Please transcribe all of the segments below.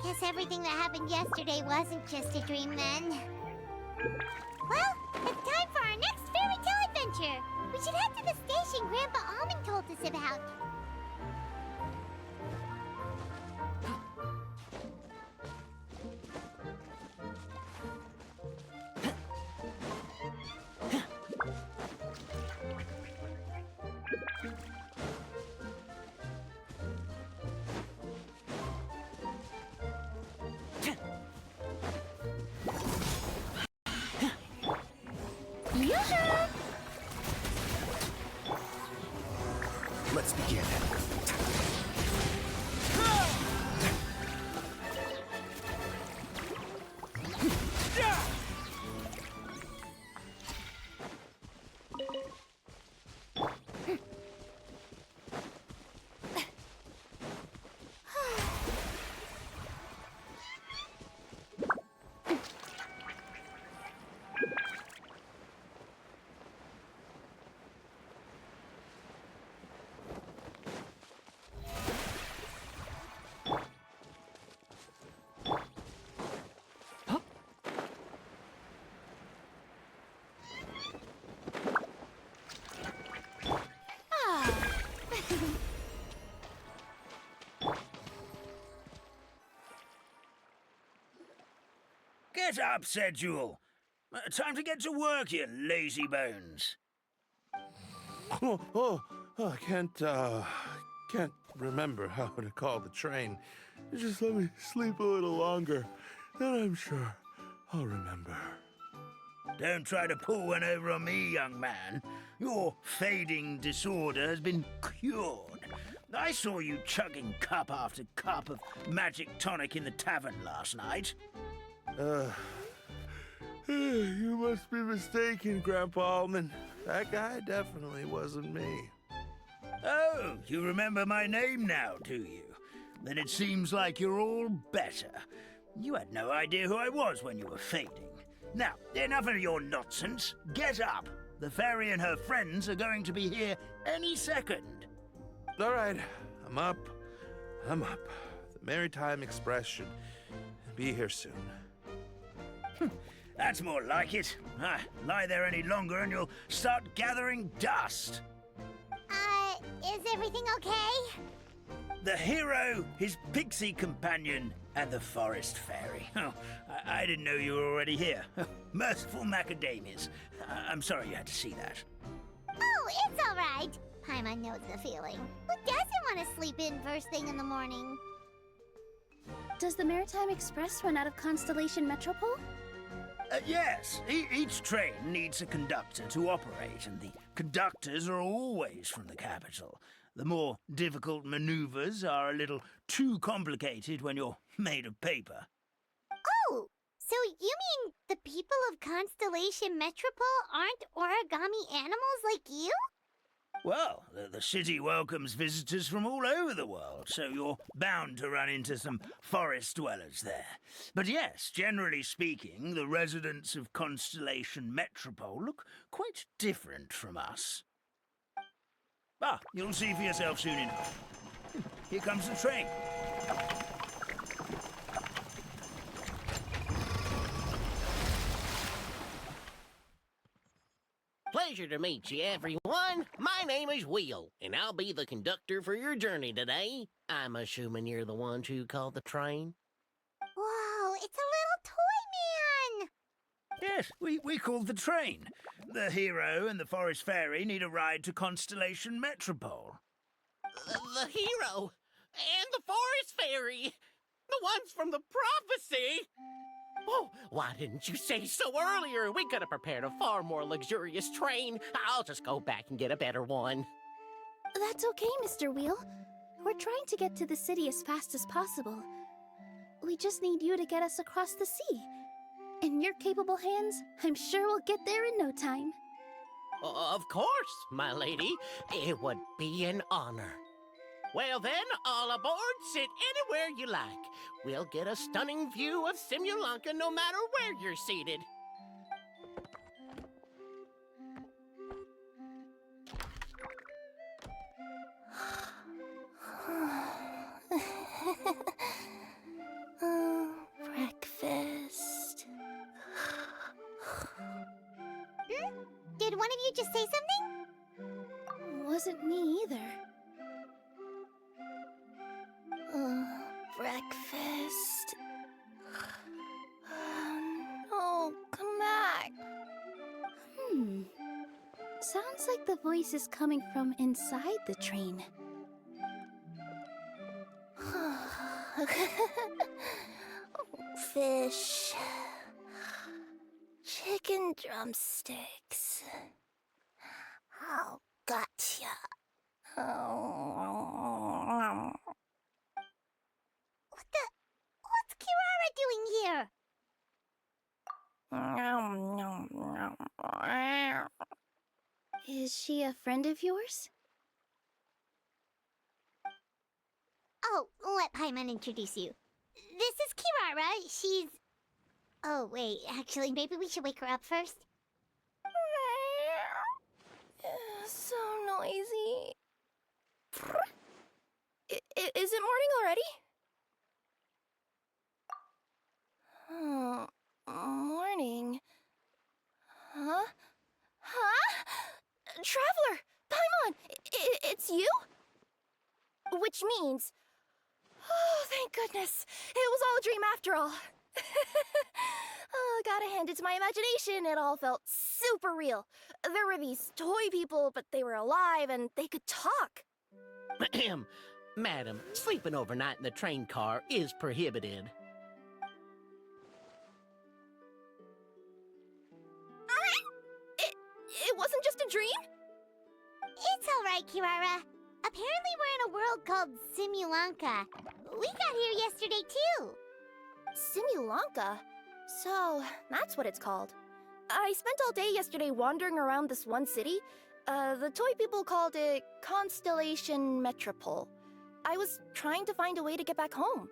Guess everything that happened yesterday wasn't just a dream then. Well, it's time for our next fairy tale adventure. We should head to the station Grandpa Almond told us about. Let's begin. Get up, said Jewel. Time to get to work, you lazy bones. I can't remember how to call the train. Just let me sleep a little longer, then I'm sure I'll remember. Don't try to pull one over on me, young man. Your fading disorder has been cured. I saw you chugging cup after cup of magic tonic in the tavern last night. You must be mistaken, Grandpa Almond. That guy definitely wasn't me. Oh, you remember my name now, do you? Then it seems like you're all better. You had no idea who I was when you were fading. Now, enough of your nonsense. Get up. The fairy and her friends are going to be here any second. All right, I'm up. The Maritime Express should be here soon. That's more like it. Lie there any longer and you'll start gathering dust. Is everything okay? The hero, his pixie companion, and the forest fairy. Oh, I didn't know you were already here. Merciful macadamias. I'm sorry you had to see that. Oh, it's all right. Paimon knows the feeling. Who doesn't want to sleep in first thing in the morning? Does the Maritime Express run out of Constellation Metropole? Yes, each train needs a conductor to operate, and the conductors are always from the capital. The more difficult maneuvers are a little too complicated when you're made of paper. Oh, so you mean the people of Constellation Metropole aren't origami animals like you? Well, the city welcomes visitors from all over the world, so you're bound to run into some forest dwellers there. But yes, generally speaking, the residents of Constellation Metropole look quite different from us. You'll see for yourself soon enough. Here comes the train. Pleasure to meet you, everyone. My name is Will, and I'll be the conductor for your journey today. I'm assuming you're the ones who called the train? Whoa, it's a little toy man! Yes, we called the train. The hero and the forest fairy need a ride to Constellation Metropole. The hero and the forest fairy, the ones from the prophecy. Oh, why didn't you say so earlier? We could have prepared a far more luxurious train. I'll just go back and get a better one. That's okay, Mr. Wheel. We're trying to get to the city as fast as possible. We just need you to get us across the sea. In your capable hands, I'm sure we'll get there in no time. Of course, my lady. It would be an honor. Well then, all aboard, sit anywhere you like. We'll get a stunning view of Simulanka no matter where you're seated. breakfast. Oh, come back. Sounds like the voice is coming from inside the train. Fish. Chicken drumsticks. Oh, gotcha. What's Kirara doing here? Is she a friend of yours? Oh, let Paimon introduce you. This is Kirara. She's... Oh, wait. Actually, maybe we should wake her up first. So noisy. Is it morning already? Oh, morning. Huh? Traveler! Paimon! It's you? Which means... Oh, thank goodness. It was all a dream after all. Oh, gotta hand it to my imagination. It all felt super real. There were these toy people, but they were alive and they could talk. Ahem. Madam, sleeping overnight in the train car is prohibited. It wasn't just a dream? It's all right, Kirara. Apparently we're in a world called Simulanka. We got here yesterday, too. Simulanka? So, that's what it's called. I spent all day yesterday wandering around this one city. The toy people called it Constellation Metropole. I was trying to find a way to get back home.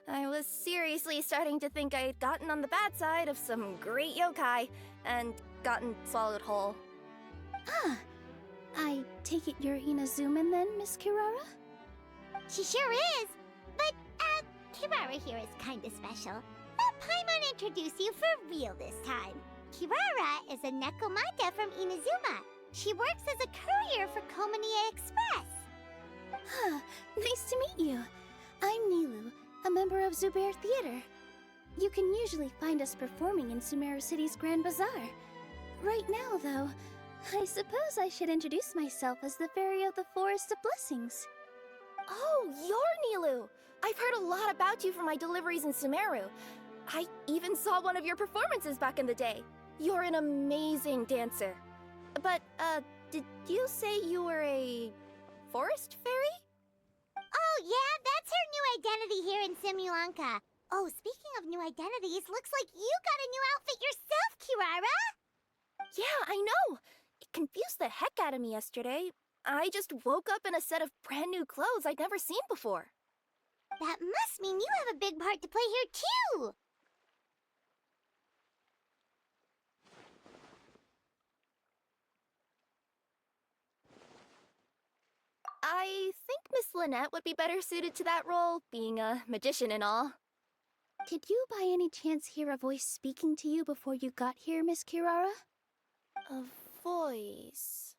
I was seriously starting to think I'd gotten on the bad side of some great yokai and gotten swallowed whole. Ah, I take it you're Inazuman then, Miss Kirara? She sure is. But, Kirara here is kinda special. Let Paimon introduce you for real this time. Kirara is a Nekomata from Inazuma. She works as a courier for Komanie Express. Nice to meet you. I'm Nilu, a member of Zubair Theater. You can usually find us performing in Sumeru City's Grand Bazaar. Right now, though, I suppose I should introduce myself as the Fairy of the Forest of Blessings. Oh, you're Nilu! I've heard a lot about you from my deliveries in Sumeru. I even saw one of your performances back in the day. You're an amazing dancer. But, did you say you were a forest fairy? Oh, yeah, that's her new identity here in Simulanka. Oh, speaking of new identities, looks like you got a new outfit yourself, Kirara! Yeah, I know! It confused the heck out of me yesterday. I just woke up in a set of brand new clothes I'd never seen before. That must mean you have a big part to play here, too! I think Miss Lynette would be better suited to that role, being a magician and all. Did you by any chance hear a voice speaking to you before you got here, Miss Kirara? A voice...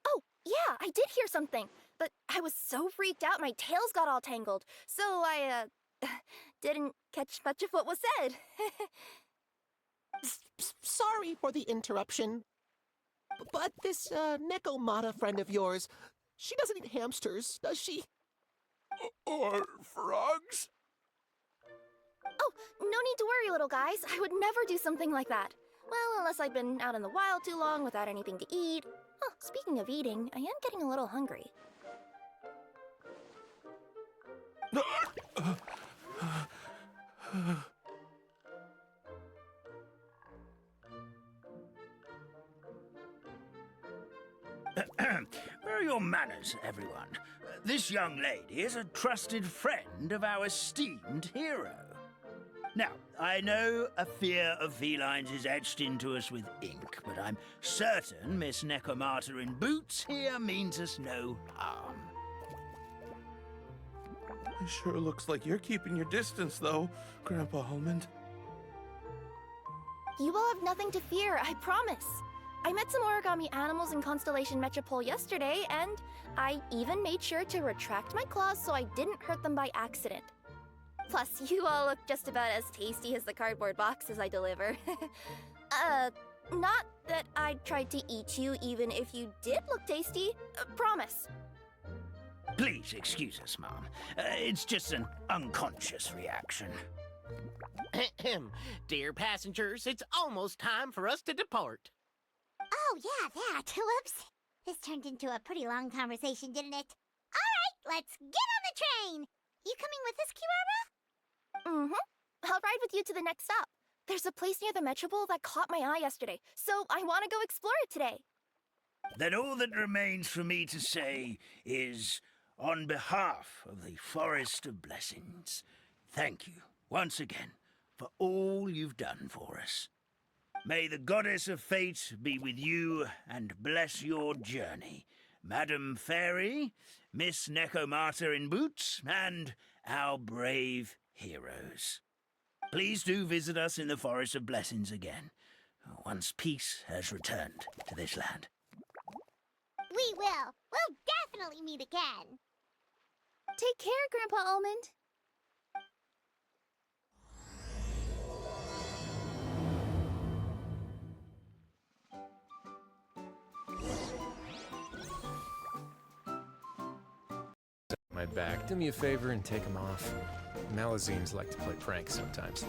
Oh, yeah, I did hear something, but I was so freaked out my tails got all tangled, so I, didn't catch much of what was said. Sorry for the interruption. But this, Nekomata friend of yours, she doesn't eat hamsters, does she? Or frogs? Oh, no need to worry, little guys. I would never do something like that. Well, unless I've been out in the wild too long without anything to eat. Oh, speaking of eating, I am getting a little hungry. Where are your manners, everyone? This young lady is a trusted friend of our esteemed hero. Now, I know a fear of felines is etched into us with ink, but I'm certain Miss Nekomata in boots here means us no harm. It sure looks like you're keeping your distance, though, Grandpa Almond. You will have nothing to fear, I promise. I met some origami animals in Constellation Metropole yesterday, and I even made sure to retract my claws so I didn't hurt them by accident. Plus, you all look just about as tasty as the cardboard boxes I deliver. Not that I tried to eat you even if you did look tasty. Promise. Please excuse us, Mom. It's just an unconscious reaction. Dear passengers, it's almost time for us to depart. Oh, yeah, that. Whoops. This turned into a pretty long conversation, didn't it? All right, let's get on the train. You coming with us, Kirara? Mm-hmm. I'll ride with you to the next stop. There's a place near the Metropole that caught my eye yesterday, so I want to go explore it today. Then all that remains for me to say is, on behalf of the Forest of Blessings, thank you once again for all you've done for us. May the Goddess of Fate be with you and bless your journey, Madam Fairy, Miss Nekomata in boots, and our brave heroes. Please do visit us in the Forest of Blessings again, once peace has returned to this land. We will. We'll definitely meet again. Take care, Grandpa Almond. My back. Do me a favor and take them off. Malazines like to play pranks sometimes.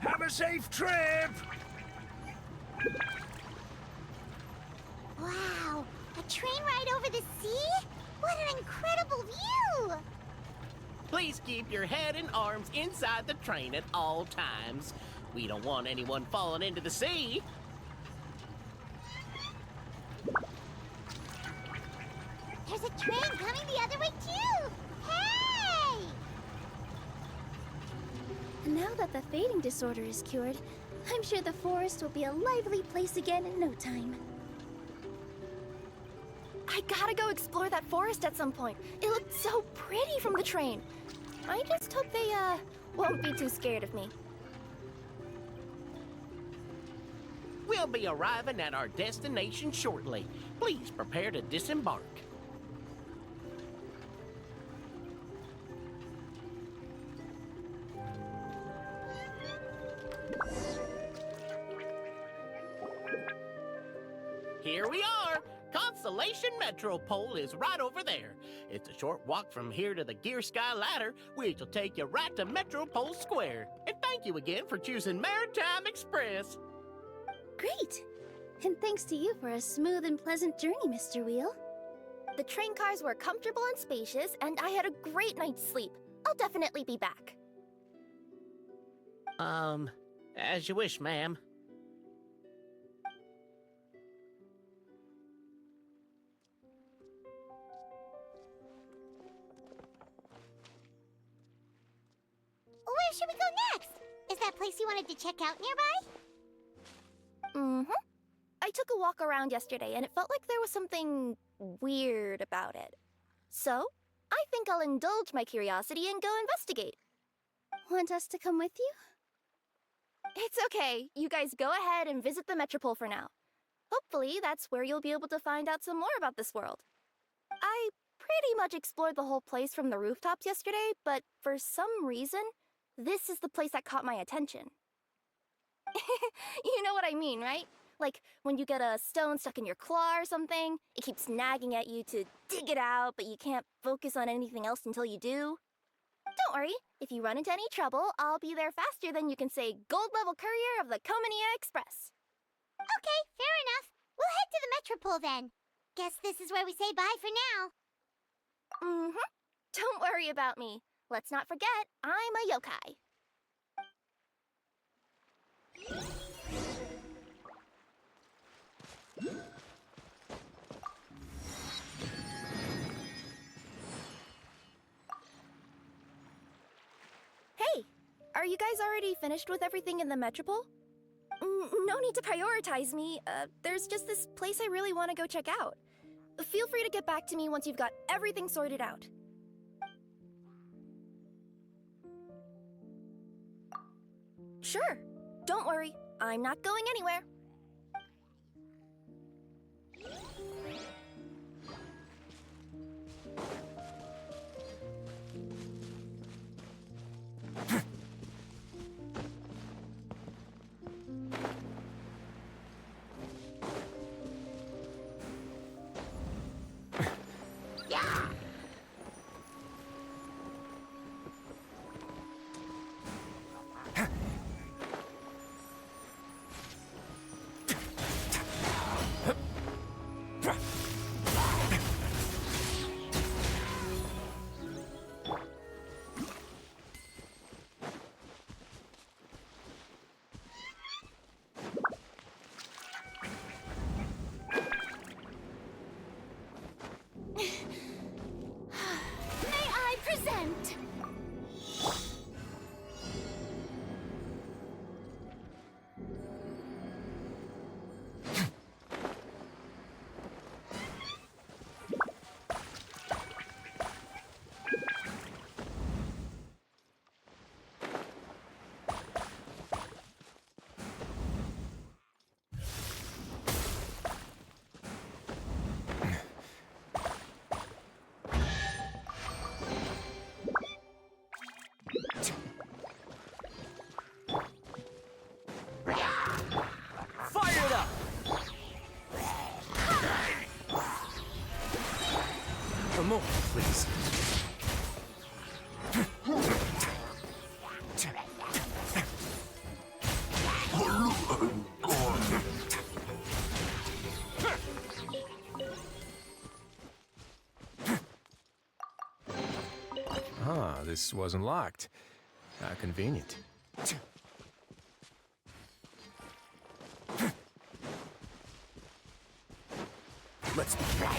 Have a safe trip! Wow, a train ride over the sea? What an incredible view! Please keep your head and arms inside the train at all times. We don't want anyone falling into the sea. There's a train coming the other way, too! Hey! Now that the fading disorder is cured, I'm sure the forest will be a lively place again in no time. I gotta go explore that forest at some point. It looked so pretty from the train. I just hope they, won't be too scared of me. We'll be arriving at our destination shortly. Please prepare to disembark. Here we are! Constellation Metropole is right over there. It's a short walk from here to the Gear Sky Ladder, which will take you right to Metropole Square. And thank you again for choosing Maritime Express. Great! And thanks to you for a smooth and pleasant journey, Mr. Wheel. The train cars were comfortable and spacious, and I had a great night's sleep. I'll definitely be back. As you wish, ma'am. Where should we go next? Is that place you wanted to check out nearby? Mm-hmm. I took a walk around yesterday, and it felt like there was something weird about it. So, I think I'll indulge my curiosity and go investigate. Want us to come with you? It's okay. You guys go ahead and visit the Metropole for now. Hopefully, that's where you'll be able to find out some more about this world. I pretty much explored the whole place from the rooftops yesterday, but for some reason, this is the place that caught my attention. You know what I mean, right? Like, when you get a stone stuck in your claw or something, it keeps nagging at you to dig it out, but you can't focus on anything else until you do. Don't worry, if you run into any trouble, I'll be there faster than you can say gold-level courier of the Komania Express. Okay, fair enough. We'll head to the Metropole then. Guess this is where we say bye for now. Mm-hmm. Don't worry about me. Let's not forget, I'm a yokai. Hey, are you guys already finished with everything in the Metropole? No need to prioritize me. There's just this place I really want to go check out. Feel free to get back to me once you've got everything sorted out. Sure. Don't worry. I'm not going anywhere. May I present? Fire it up! A moment, please. Ah, this wasn't locked. How convenient. Let's begin.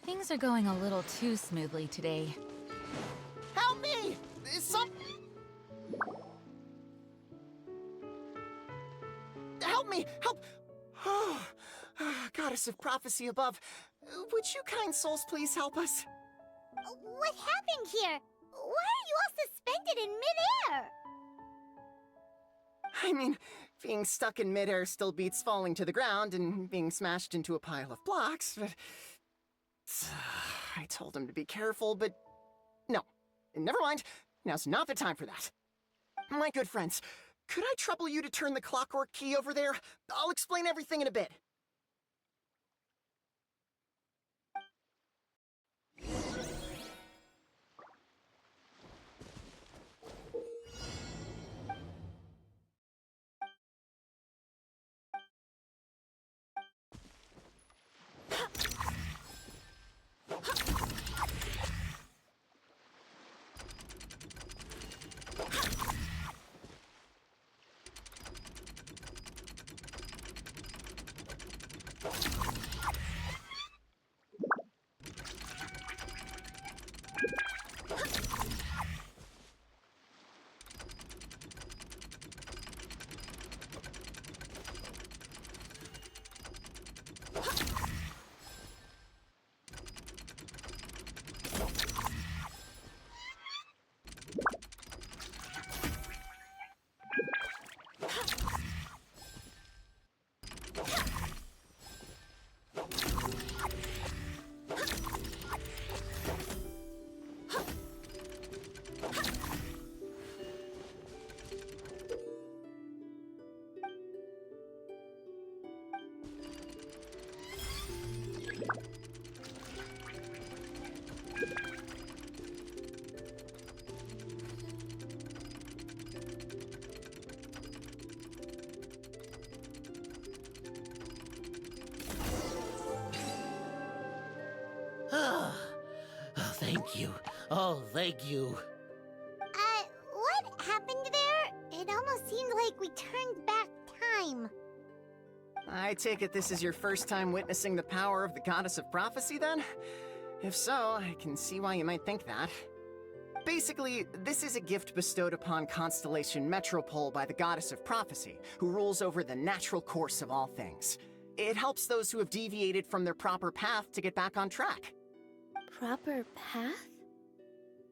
Things are going a little too smoothly today. Help me! Help me! Help! Oh, Goddess of prophecy above, would you kind souls please help us? What happened here? Why are you all suspended in midair? I mean, being stuck in midair still beats falling to the ground and being smashed into a pile of blocks, but... I told him to be careful, but... No. Never mind. Now's not the time for that. My good friends, could I trouble you to turn the clockwork key over there? I'll explain everything in a bit. Oh, thank you. Oh, thank you. What happened there? It almost seemed like we turned back time. I take it this is your first time witnessing the power of the Goddess of Prophecy, then? If so, I can see why you might think that. Basically, this is a gift bestowed upon Constellation Metropole by the Goddess of Prophecy, who rules over the natural course of all things. It helps those who have deviated from their proper path to get back on track. Proper path?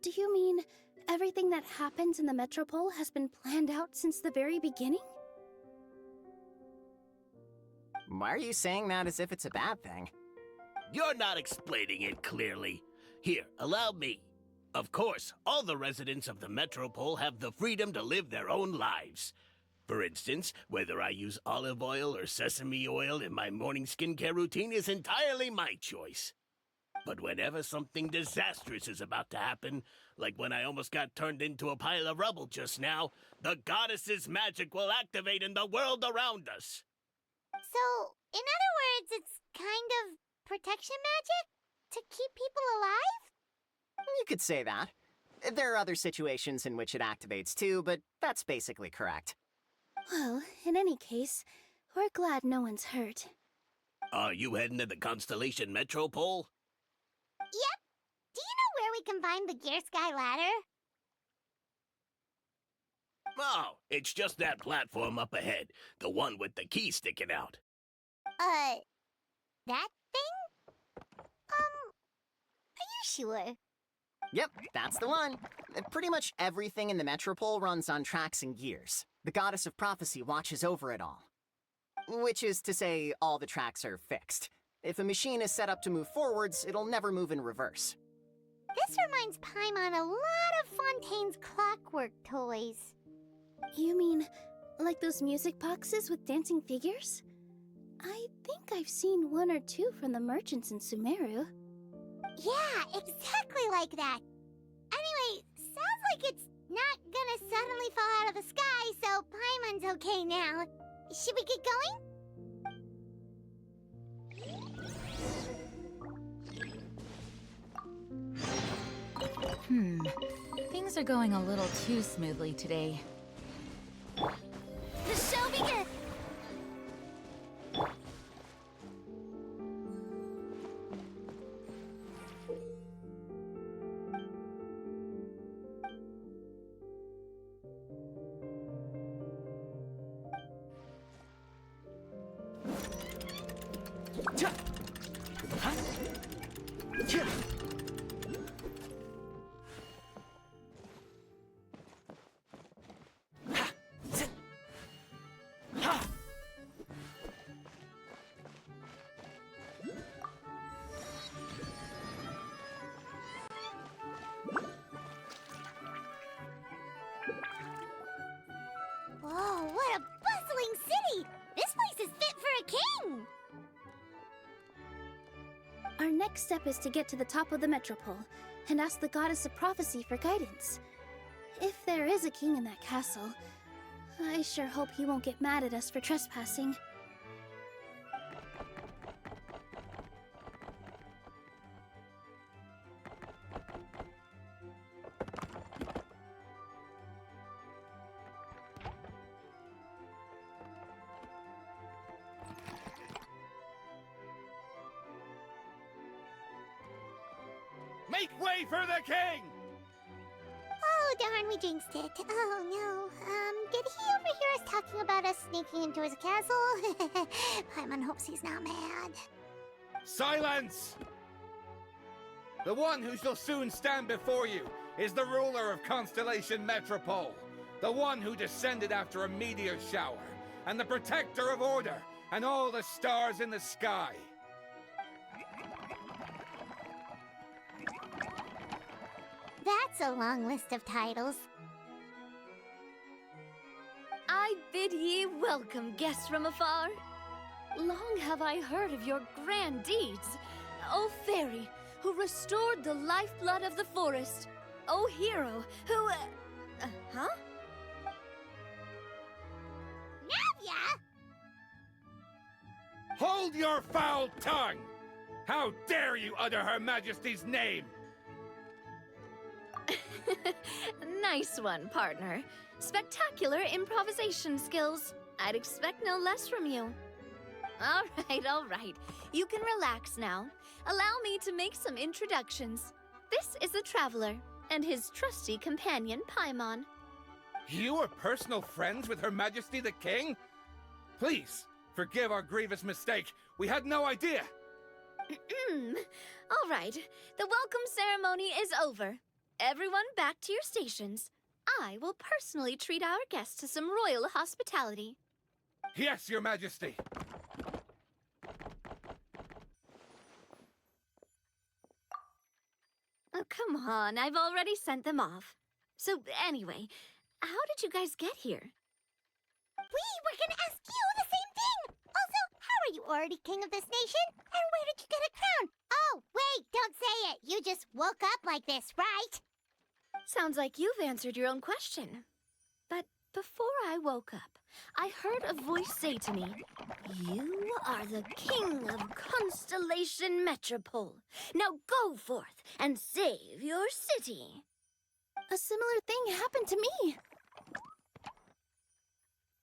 Do you mean everything that happens in the Metropole has been planned out since the very beginning? Why are you saying that as if it's a bad thing? You're not explaining it clearly. Here, allow me. Of course, all the residents of the Metropole have the freedom to live their own lives. For instance, whether I use olive oil or sesame oil in my morning skincare routine is entirely my choice. But whenever something disastrous is about to happen, like when I almost got turned into a pile of rubble just now, the goddess's magic will activate in the world around us. So, in other words, it's kind of protection magic? To keep people alive? You could say that. There are other situations in which it activates too, but that's basically correct. Well, in any case, we're glad no one's hurt. Are you heading to the Constellation Metropole? Yep. Do you know where we can find the Gear Sky Ladder? Oh, it's just that platform up ahead. The one with the key sticking out. That thing? Are you sure? Yep, that's the one. Pretty much everything in the Metropole runs on tracks and gears. The Goddess of Prophecy watches over it all. Which is to say, all the tracks are fixed. If a machine is set up to move forwards, it'll never move in reverse. This reminds Paimon a lot of Fontaine's clockwork toys. You mean, like those music boxes with dancing figures? I think I've seen one or two from the merchants in Sumeru. Yeah, exactly like that. Anyway, sounds like it's not gonna suddenly fall out of the sky, so Paimon's okay now. Should we get going? Things are going a little too smoothly today. The show begins! Whoa, what a bustling city! This place is fit for a king! Our next step is to get to the top of the Metropole and ask the Goddess of Prophecy for guidance. If there is a king in that castle, I sure hope he won't get mad at us for trespassing. Make way for the king! Oh, darn, we jinxed it. Oh, no. Did he overhear us talking about us sneaking into his castle? Paimon hopes he's not mad. Silence! The one who shall soon stand before you is the ruler of Constellation Metropole, the one who descended after a meteor shower, and the protector of order and all the stars in the sky. That's a long list of titles. I bid ye welcome, guests from afar. Long have I heard of your grand deeds, O fairy, who restored the lifeblood of the forest. O hero, who... huh? Navia! Hold your foul tongue! How dare you utter Her Majesty's name! Nice one, partner. Spectacular improvisation skills. I'd expect no less from you. All right. You can relax now. Allow me to make some introductions. This is the Traveler, and his trusty companion, Paimon. You are personal friends with Her Majesty the King? Please, forgive our grievous mistake. We had no idea. All right. The welcome ceremony is over. Everyone back to your stations. I will personally treat our guests to some royal hospitality. Yes, Your Majesty. Oh, come on. I've already sent them off. So, anyway, how did you guys get here? We were gonna ask you the same thing! Also, how are you already king of this nation? And where did you get a crown? Oh, wait, don't say it! You just woke up like this, right? Sounds like you've answered your own question. But before I woke up, I heard a voice say to me, "You are the king of Constellation Metropole. Now go forth and save your city." A similar thing happened to me.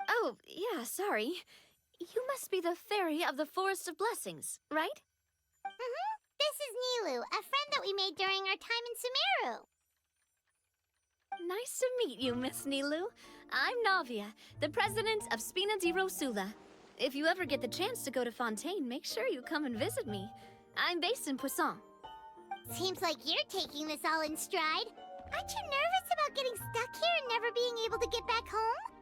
Oh, yeah, sorry. You must be the fairy of the Forest of Blessings, right? This is Nilu, a friend that we made during our time in Sumeru. Nice to meet you, Miss Nilu. I'm Navia, the president of Spina di Rosula. If you ever get the chance to go to Fontaine, make sure you come and visit me. I'm based in Poisson. Seems like you're taking this all in stride. Aren't you nervous about getting stuck here and never being able to get back home?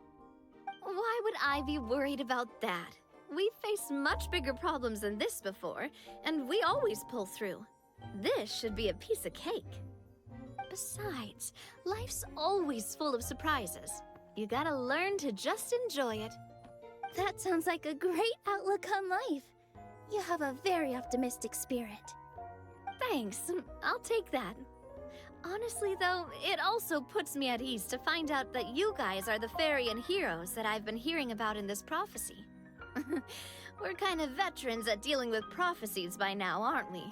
Why would I be worried about that? We've faced much bigger problems than this before, and we always pull through. This should be a piece of cake. Besides, life's always full of surprises. You gotta learn to just enjoy it. That sounds like a great outlook on life. You have a very optimistic spirit. Thanks, I'll take that. Honestly, though, it also puts me at ease to find out that you guys are the fairy and heroes that I've been hearing about in this prophecy. We're kind of veterans at dealing with prophecies by now, aren't we?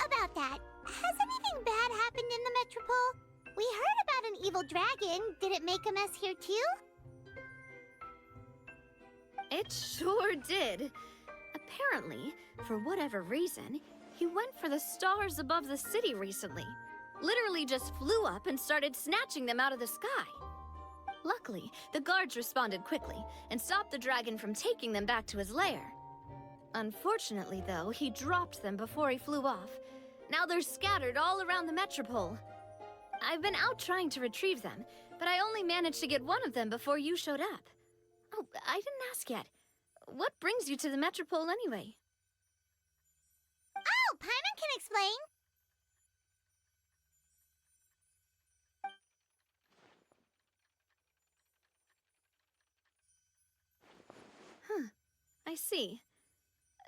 About that, has anything bad happened in the Metropole? We heard about an evil dragon. Did it make a mess here too? It sure did. Apparently, for whatever reason, he went for the stars above the city recently. Literally just flew up and started snatching them out of the sky. Luckily, the guards responded quickly and stopped the dragon from taking them back to his lair. Unfortunately, though, he dropped them before he flew off. Now they're scattered all around the Metropole. I've been out trying to retrieve them, but I only managed to get one of them before you showed up. Oh, I didn't ask yet. What brings you to the Metropole anyway? Oh, Paimon can explain. I see.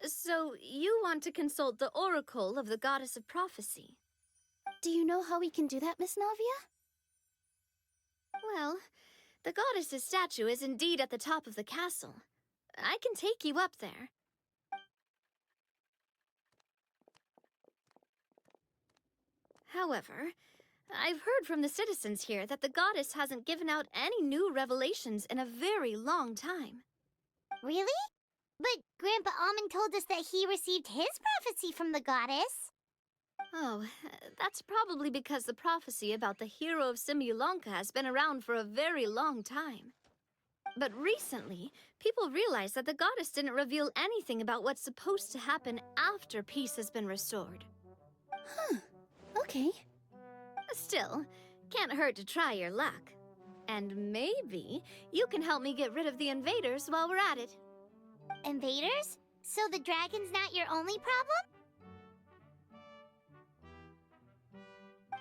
So, you want to consult the Oracle of the Goddess of Prophecy. Do you know how we can do that, Miss Navia? Well, the goddess's statue is indeed at the top of the castle. I can take you up there. However, I've heard from the citizens here that the goddess hasn't given out any new revelations in a very long time. Really? But Grandpa Almond told us that he received his prophecy from the goddess. Oh, that's probably because the prophecy about the hero of Simulanka has been around for a very long time. But recently, people realized that the goddess didn't reveal anything about what's supposed to happen after peace has been restored. Huh. Okay. Still, can't hurt to try your luck. And maybe you can help me get rid of the invaders while we're at it. Invaders? So the dragon's not your only problem?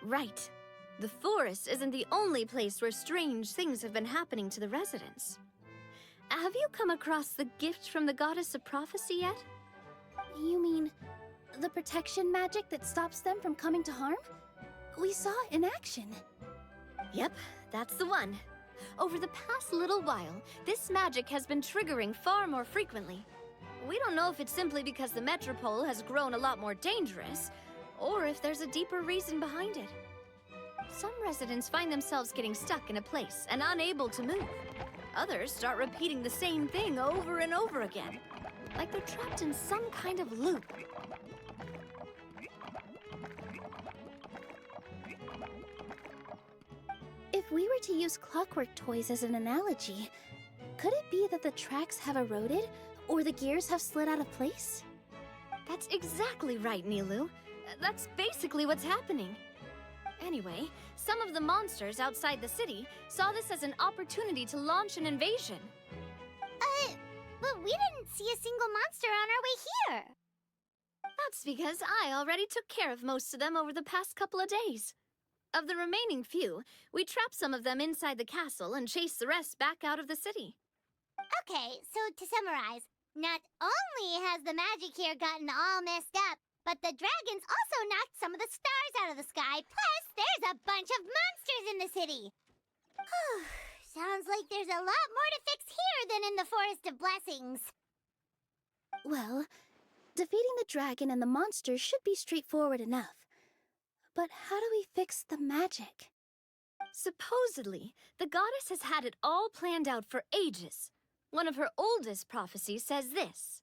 Right. The forest isn't the only place where strange things have been happening to the residents. Have you come across the gift from the goddess of prophecy yet? You mean the protection magic that stops them from coming to harm? We saw it in action. Yep, that's the one. Over the past little while, this magic has been triggering far more frequently. We don't know if it's simply because the metropole has grown a lot more dangerous, or if there's a deeper reason behind it. Some residents find themselves getting stuck in a place and unable to move. Others start repeating the same thing over and over again, like they're trapped in some kind of loop. If we were to use clockwork toys as an analogy, could it be that the tracks have eroded, or the gears have slid out of place? That's exactly right, Nilu. That's basically what's happening. Anyway, some of the monsters outside the city saw this as an opportunity to launch an invasion. But we didn't see a single monster on our way here. That's because I already took care of most of them over the past couple of days. Of the remaining few, we trapped some of them inside the castle and chased the rest back out of the city. Okay, so to summarize, not only has the magic here gotten all messed up, but the dragons also knocked some of the stars out of the sky, plus there's a bunch of monsters in the city. Sounds like there's a lot more to fix here than in the Forest of Blessings. Well, defeating the dragon and the monsters should be straightforward enough. But how do we fix the magic? Supposedly, the goddess has had it all planned out for ages. One of her oldest prophecies says this: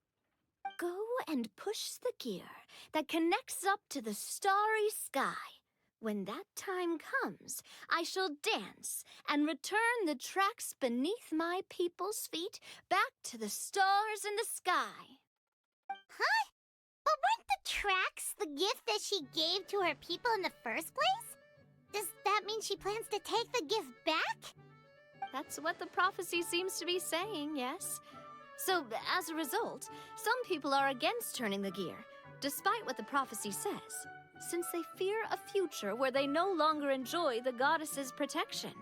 "Go and push the gear that connects up to the starry sky. When that time comes, I shall dance and return the tracks beneath my people's feet back to the stars in the sky." Huh? But weren't the tracks the gift that she gave to her people in the first place? Does that mean she plans to take the gift back? That's what the prophecy seems to be saying, yes. So, as a result, some people are against turning the gear, despite what the prophecy says, since they fear a future where they no longer enjoy the goddess's protection.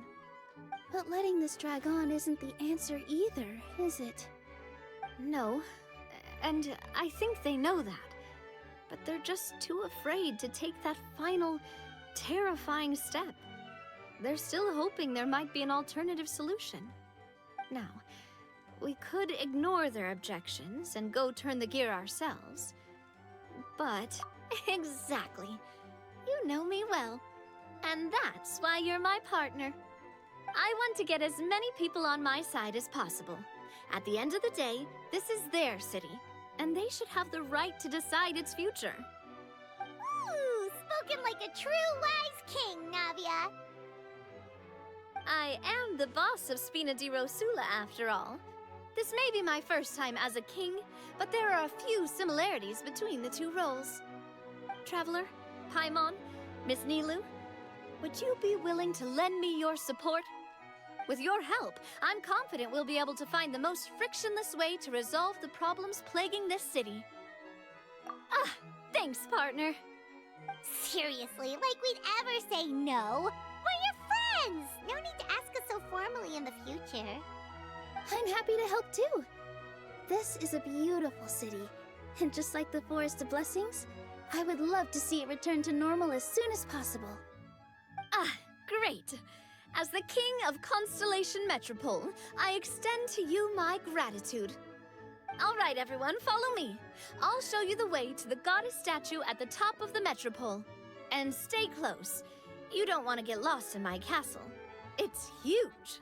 But letting this drag on isn't the answer either, is it? No, and I think they know that. But they're just too afraid to take that final, terrifying step. They're still hoping there might be an alternative solution. Now, we could ignore their objections and go turn the gear ourselves. But, exactly. You know me well. And that's why you're my partner. I want to get as many people on my side as possible. At the end of the day, this is their city, and they should have the right to decide its future. Ooh, spoken like a true wise king, Navia. I am the boss of Spina di Rosula, after all. This may be my first time as a king, but there are a few similarities between the two roles. Traveler, Paimon, Miss Nilu, would you be willing to lend me your support? With your help, I'm confident we'll be able to find the most frictionless way to resolve the problems plaguing this city. Thanks, partner. Seriously, like we'd ever say no? We're your friends! No need to ask us so formally in the future. I'm happy to help too. This is a beautiful city, and just like the Forest of Blessings, I would love to see it return to normal as soon as possible. Great. As the King of Constellation Metropole, I extend to you my gratitude. All right, everyone, follow me. I'll show you the way to the goddess statue at the top of the Metropole. And stay close. You don't want to get lost in my castle. It's huge.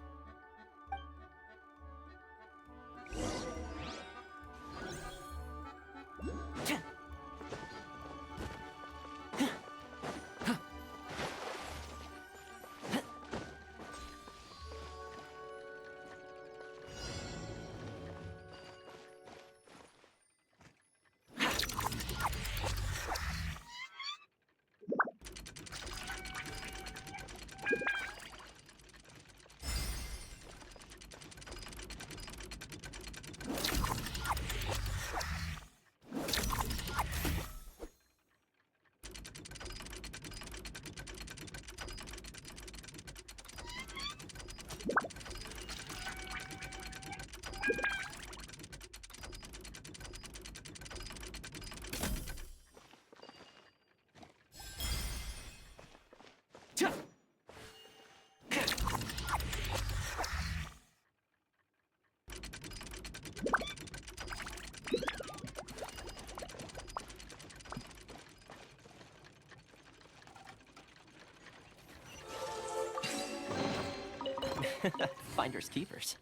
Finders keepers.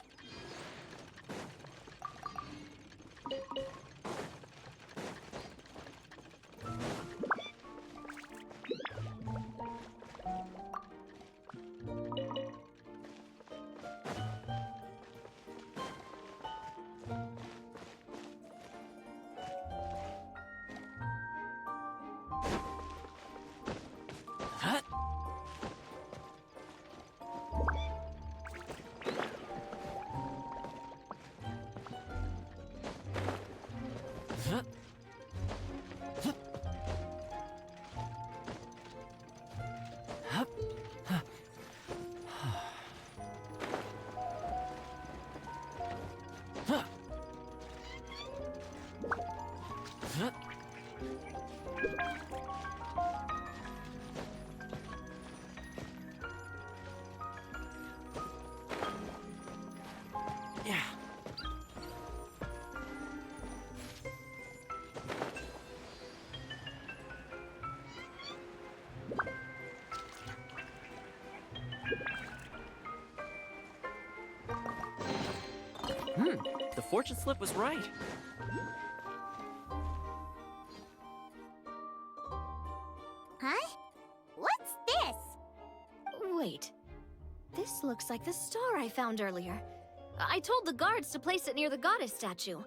The fortune slip was right. Huh? What's this? Wait. This looks like the star I found earlier. I told the guards to place it near the goddess statue.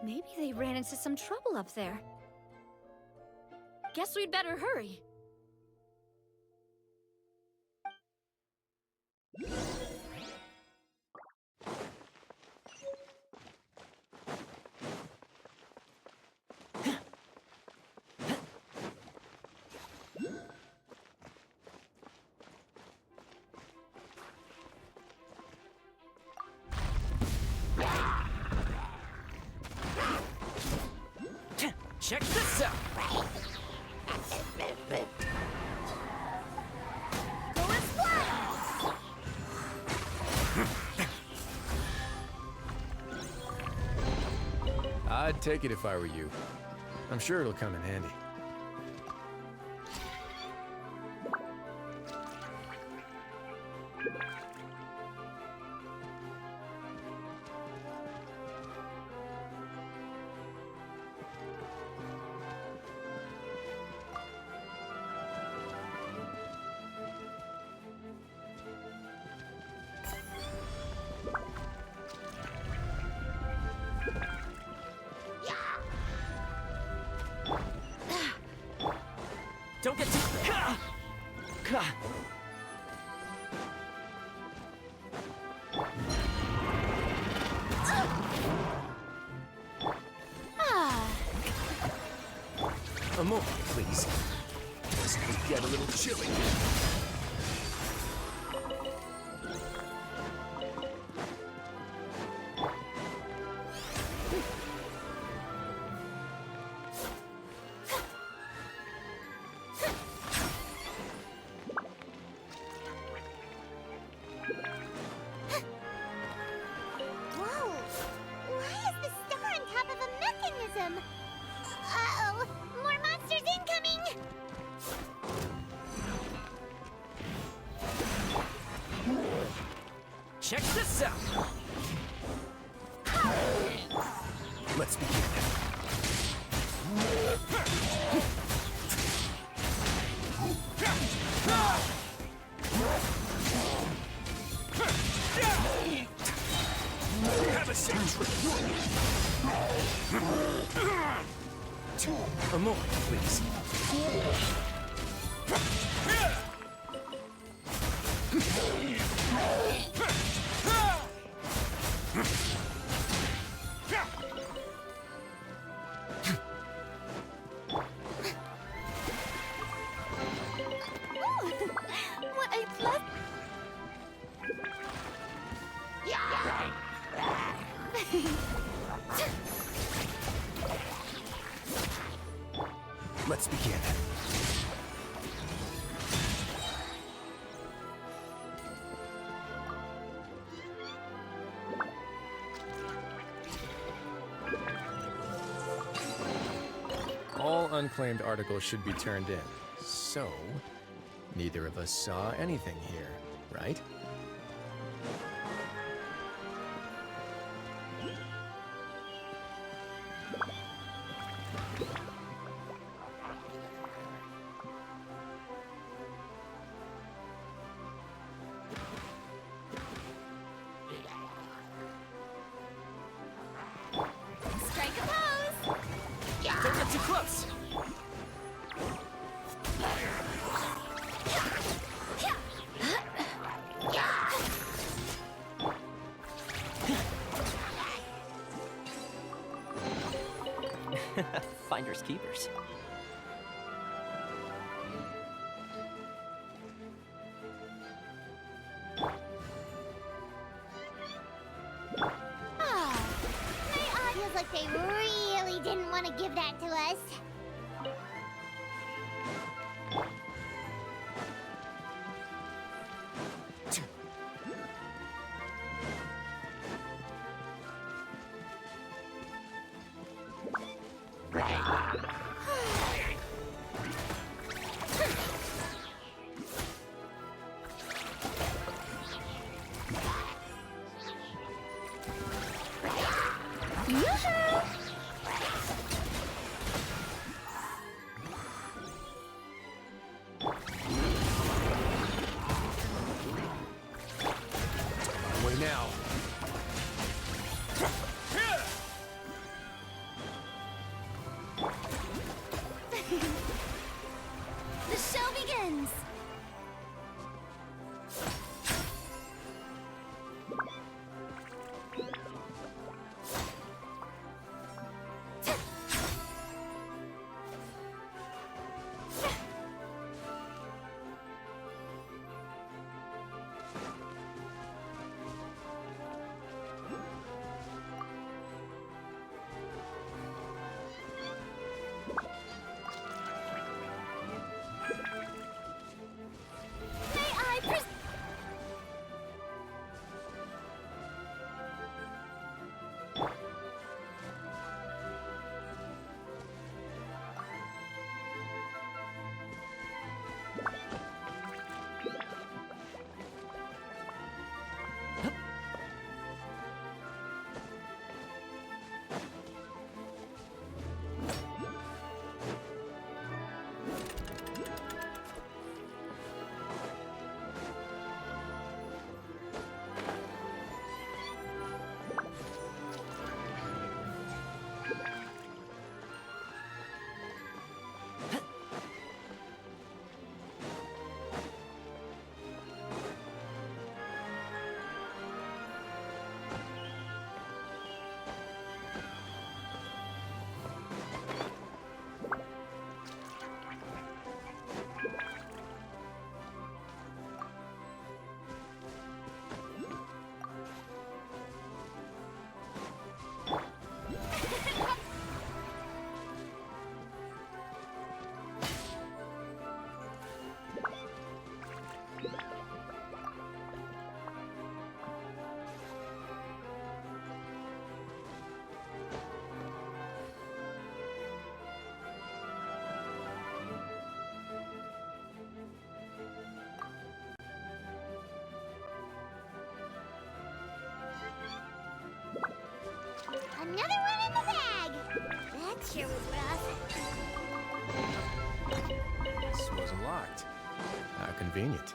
Maybe they ran into some trouble up there. Guess we'd better hurry. Check this out! I'd take it if I were you. I'm sure it'll come in handy. Don't get too... A moment, please. This could get a little chilly. Whoa! Why is the star on top of a mechanism? Uh-oh! More monsters incoming! Check this out! Let's begin. Have a safe trip. A moment, please. What a pleasant... Let's begin. All unclaimed articles should be turned in. So, neither of us saw anything here, right? Finders keepers. Feels like they really didn't want to give that to us. Way now. The show begins! Another one in the bag! That sure was rough. This wasn't locked. How convenient.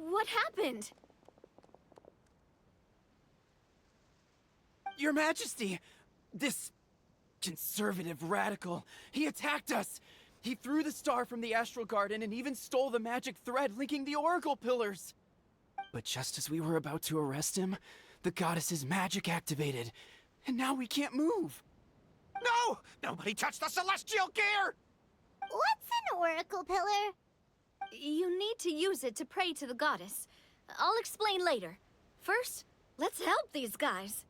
What happened? Your Majesty! This conservative radical, he attacked us! He threw the star from the Astral Garden and even stole the magic thread linking the Oracle Pillars! But just as we were about to arrest him, the goddess's magic activated, and now we can't move! No! Nobody touch the celestial gear! What's an oracle pillar? You need to use it to pray to the goddess. I'll explain later. First, let's help these guys.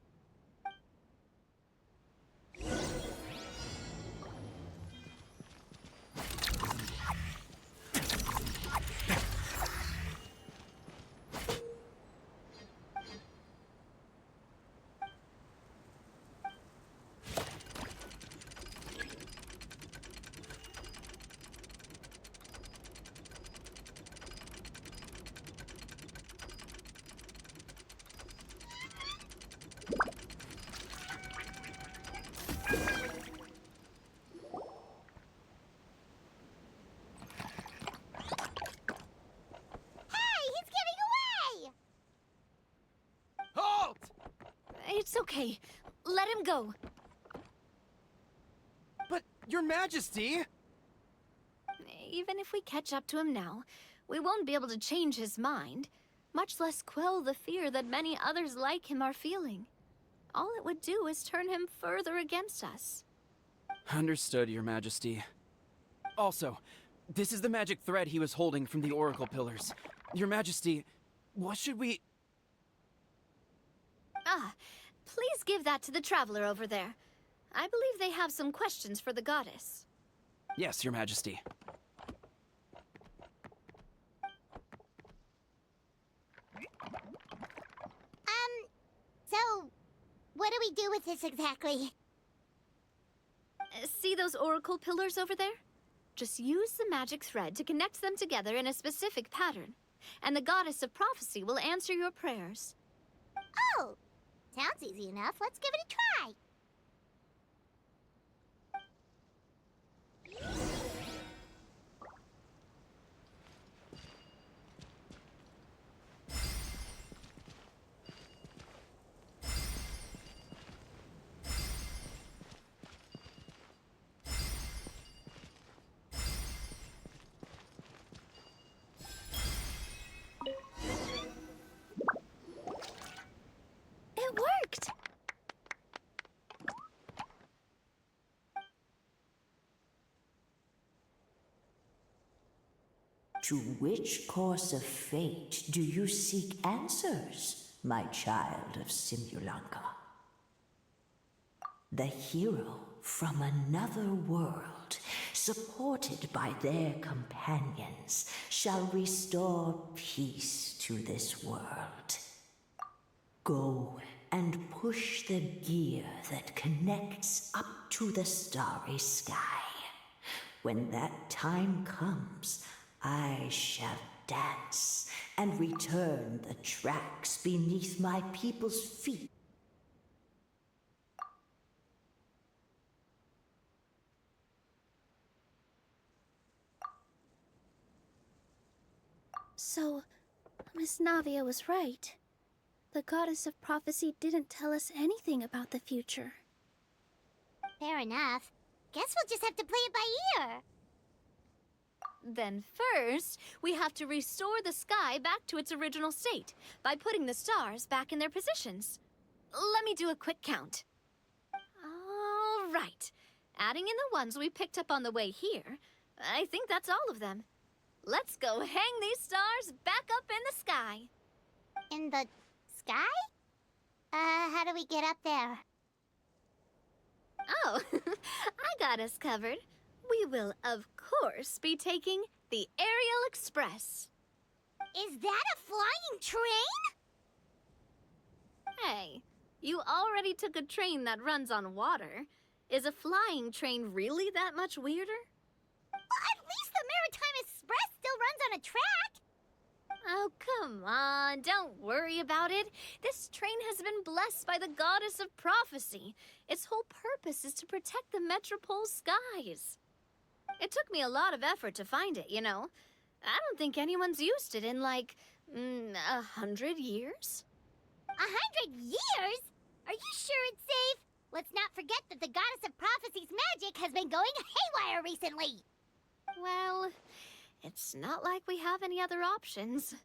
It's okay. Let him go. But, Your Majesty! Even if we catch up to him now, we won't be able to change his mind, much less quell the fear that many others like him are feeling. All it would do is turn him further against us. Understood, Your Majesty. Also, this is the magic thread he was holding from the Oracle Pillars. Your Majesty, what should we... Ah, please give that to the traveler over there. I believe they have some questions for the goddess. Yes, Your Majesty. So, what do we do with this exactly? See those oracle pillars over there? Just use the magic thread to connect them together in a specific pattern, and the goddess of prophecy will answer your prayers. Oh, sounds easy enough. Let's give it a try. It worked! To which course of fate do you seek answers, my child of Simulanka? The hero from another world, supported by their companions, shall restore peace to this world. Go and push the gear that connects up to the starry sky. When that time comes, I shall dance and return the tracks beneath my people's feet. So, Miss Navia was right. The goddess of prophecy didn't tell us anything about the future. Fair enough. Guess we'll just have to play it by ear. Then first, we have to restore the sky back to its original state by putting the stars back in their positions. Let me do a quick count. All right. Adding in the ones we picked up on the way here, I think that's all of them. Let's go hang these stars back up in the sky. In the sky? How do we get up there? Oh, I got us covered. We will, of course, be taking the Aerial Express. Is that a flying train? Hey, you already took a train that runs on water. Is a flying train really that much weirder? Well, at least the Maritime Express still runs on a track. Oh, come on, don't worry about it. This train has been blessed by the goddess of prophecy. Its whole purpose is to protect the Metropole skies. It took me a lot of effort to find it, you know. I don't think anyone's used it in, like, 100 years. 100 years? Are you sure it's safe? Let's not forget that the goddess of prophecy's magic has been going haywire recently. Well, it's not like we have any other options.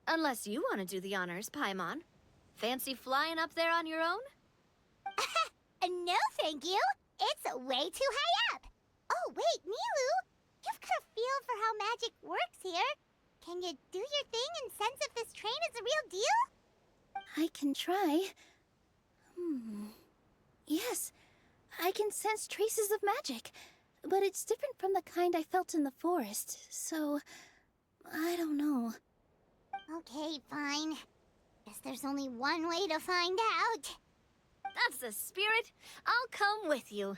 Unless you want to do the honors, Paimon. Fancy flying up there on your own? No, thank you. It's way too high up. Oh, wait, Nilu. You've got a feel for how magic works here. Can you do your thing and sense if this train is the real deal? I can try. Yes, I can sense traces of magic. But it's different from the kind I felt in the forest, so I don't know. Okay, fine. Guess there's only one way to find out. That's the spirit. I'll come with you.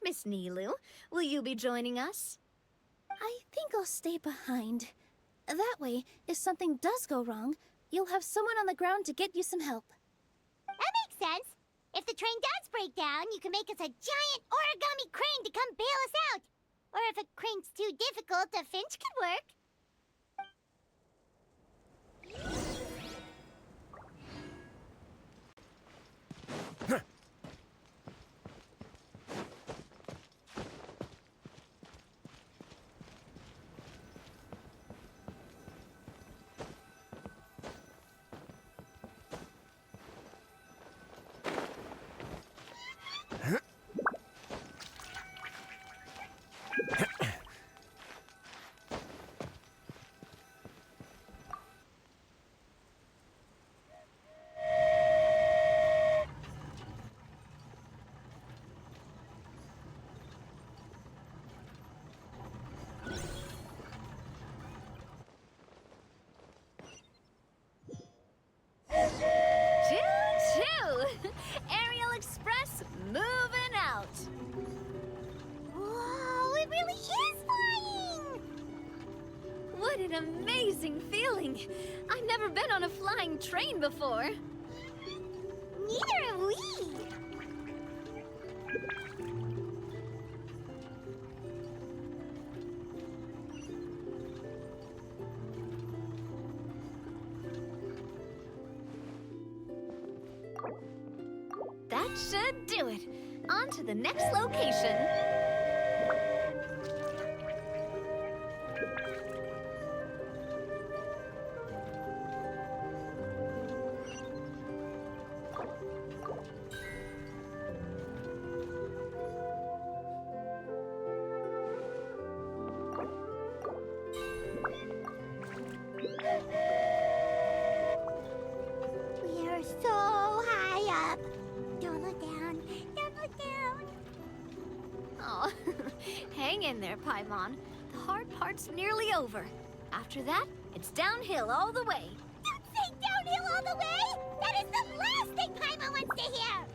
Miss Nilu, will you be joining us? I think I'll stay behind. That way, if something does go wrong, you'll have someone on the ground to get you some help. That makes sense. If the train does break down, you can make us a giant origami crane to come bail us out. Or if a crane's too difficult, a finch could work. I've never been on a flying train before. Neither have we. That should do it. On to the next location. We are so high up. Don't look down. Don't look down. Oh, hang in there, Paimon. The hard part's nearly over. After that, it's downhill all the way. Don't say downhill all the way. That is the last thing Paimon wants to hear.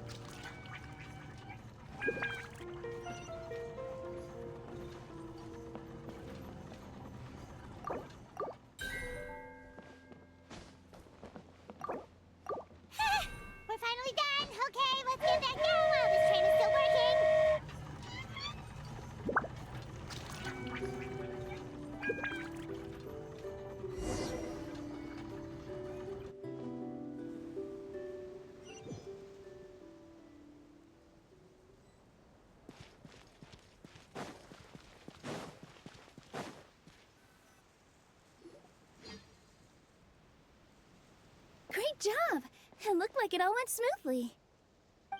We're finally done. Okay, let's get back down while this train is still working. Great job! It looked like it all went smoothly.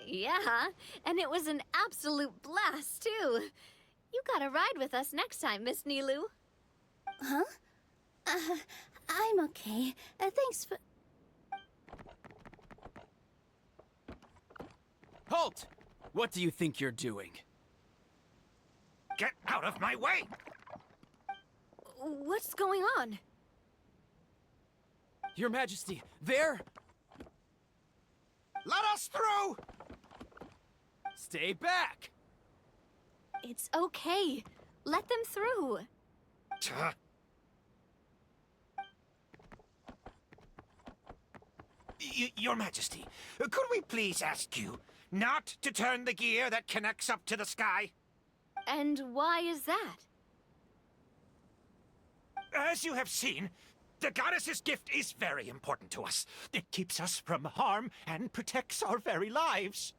Yeah, and it was an absolute blast, too. You gotta ride with us next time, Miss Nilu. Huh? I'm okay. Thanks for... Halt! What do you think you're doing? Get out of my way! What's going on? Your Majesty, there! Let us through! Stay back! It's okay. Let them through. Your Majesty, could we please ask you not to turn the gear that connects up to the sky? And why is that? As you have seen, the goddess's gift is very important to us. It keeps us from harm and protects our very lives.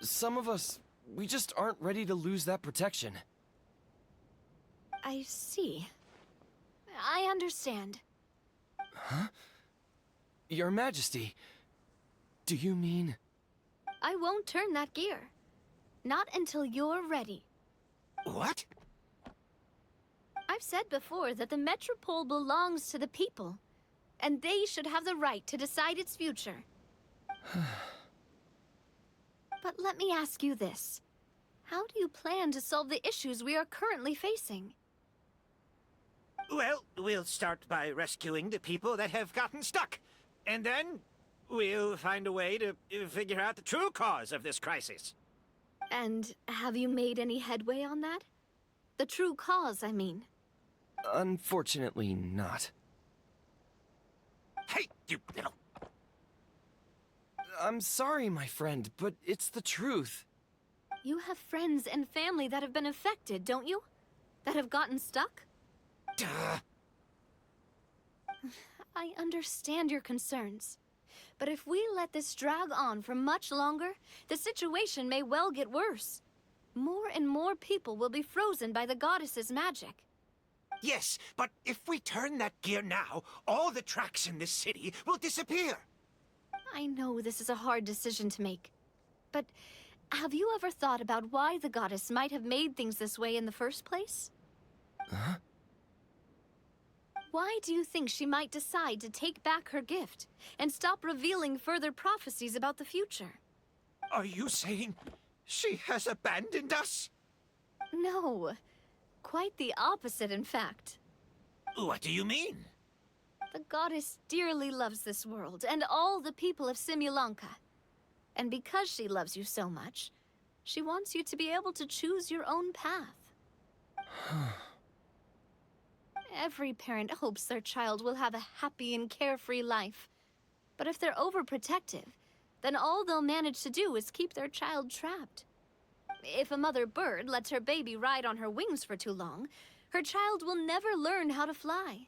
Some of us, we just aren't ready to lose that protection. I see. I understand. Huh? Your Majesty, do you mean... I won't turn that gear. Not until you're ready. What? I've said before that the Metropole belongs to the people, and they should have the right to decide its future. But let me ask you this. How do you plan to solve the issues we are currently facing? Well, we'll start by rescuing the people that have gotten stuck. And then we'll find a way to figure out the true cause of this crisis. And have you made any headway on that? The true cause, I mean. Unfortunately not. Hey, you little... I'm sorry, my friend, but it's the truth. You have friends and family that have been affected, don't you? That have gotten stuck? Duh. I understand your concerns. But if we let this drag on for much longer, the situation may well get worse. More and more people will be frozen by the goddess's magic. Yes, but if we turn that gear now, all the tracks in this city will disappear. I know this is a hard decision to make. But have you ever thought about why the goddess might have made things this way in the first place? Huh? Why do you think she might decide to take back her gift and stop revealing further prophecies about the future? Are you saying she has abandoned us? No. Quite the opposite, in fact. What do you mean? The goddess dearly loves this world and all the people of Simulanka. And because she loves you so much, she wants you to be able to choose your own path. Every parent hopes their child will have a happy and carefree life. But if they're overprotective, then all they'll manage to do is keep their child trapped. If a mother bird lets her baby ride on her wings for too long, her child will never learn how to fly.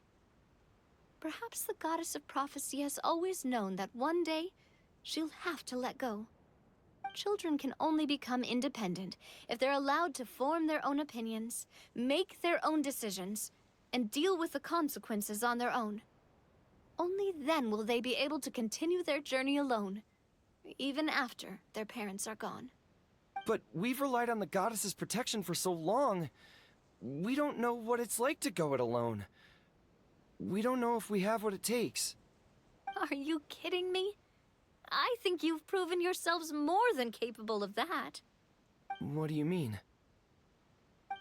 Perhaps the goddess of prophecy has always known that one day she'll have to let go. Children can only become independent if they're allowed to form their own opinions, make their own decisions, and deal with the consequences on their own. Only then will they be able to continue their journey alone, even after their parents are gone. But we've relied on the goddess's protection for so long. We don't know what it's like to go it alone. We don't know if we have what it takes. Are you kidding me? I think you've proven yourselves more than capable of that. What do you mean?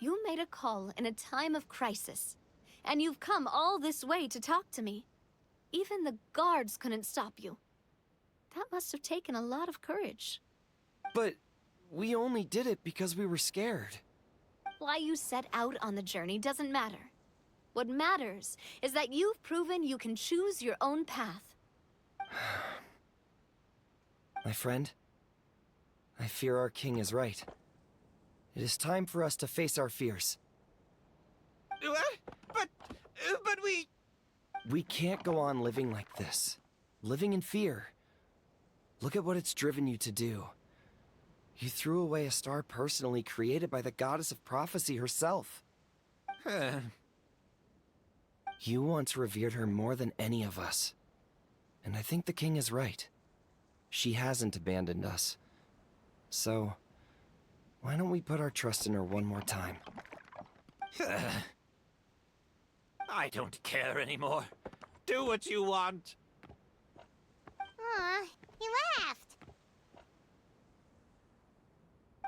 You made a call in a time of crisis, and you've come all this way to talk to me. Even the guards couldn't stop you. That must have taken a lot of courage. But we only did it because we were scared. Why you set out on the journey doesn't matter. What matters is that you've proven you can choose your own path. My friend, I fear our king is right. It is time for us to face our fears. What? But we... We can't go on living like this. Living in fear. Look at what it's driven you to do. You threw away a star personally created by the goddess of prophecy herself. You once revered her more than any of us. And I think the king is right. She hasn't abandoned us. So, why don't we put our trust in her one more time? I don't care anymore. Do what you want. Aw, he laughed.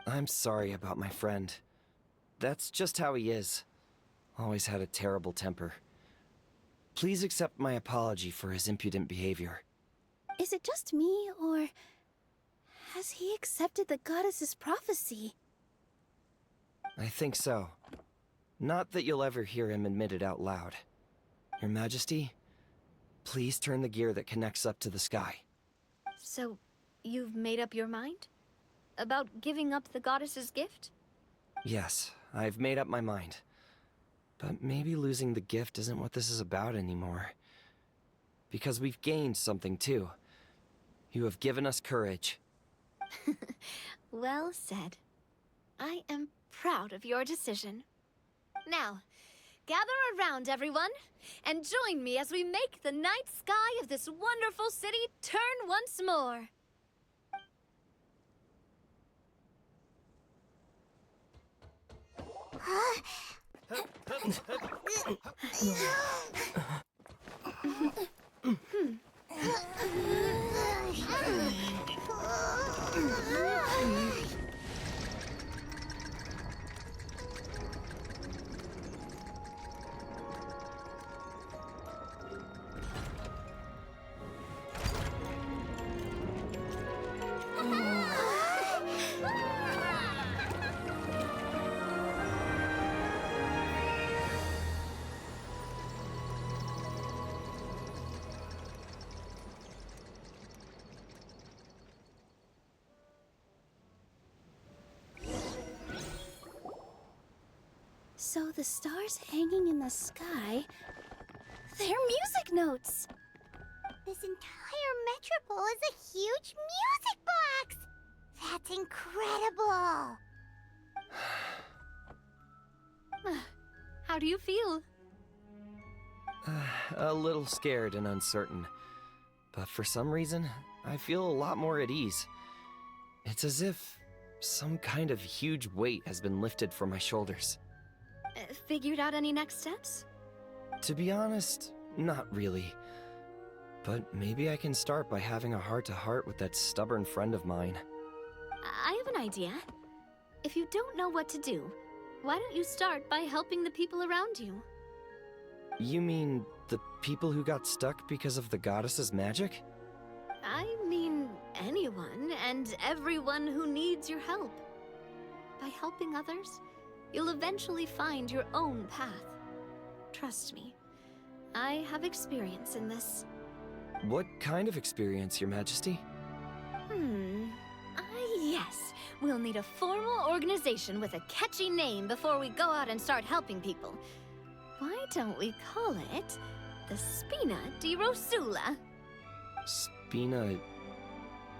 I'm sorry about my friend. That's just how he is. Always had a terrible temper. Please accept my apology for his impudent behavior. Is it just me, or has he accepted the goddess's prophecy? I think so. Not that you'll ever hear him admit it out loud. Your Majesty, please turn the gear that connects up to the sky. So, you've made up your mind? About giving up the goddess's gift? Yes, I've made up my mind. But maybe losing the gift isn't what this is about anymore. Because we've gained something too. You have given us courage. Well said. I am proud of your decision. Now, gather around, everyone, and join me as we make the night sky of this wonderful city turn once more. So the stars hanging in the sky, they're music notes. This entire metropole is a huge music box! That's incredible! How do you feel? A little scared and uncertain. But for some reason, I feel a lot more at ease. It's as if some kind of huge weight has been lifted from my shoulders. Figured out any next steps? To be honest, not really. But maybe I can start by having a heart-to-heart with that stubborn friend of mine. I have an idea. If you don't know what to do, why don't you start by helping the people around you? You mean the people who got stuck because of the goddess's magic? I mean anyone and everyone who needs your help. By helping others, you'll eventually find your own path. Trust me, I have experience in this. What kind of experience, Your Majesty? Yes. We'll need a formal organization with a catchy name before we go out and start helping people. Why don't we call it the Spina di Rosula? Spina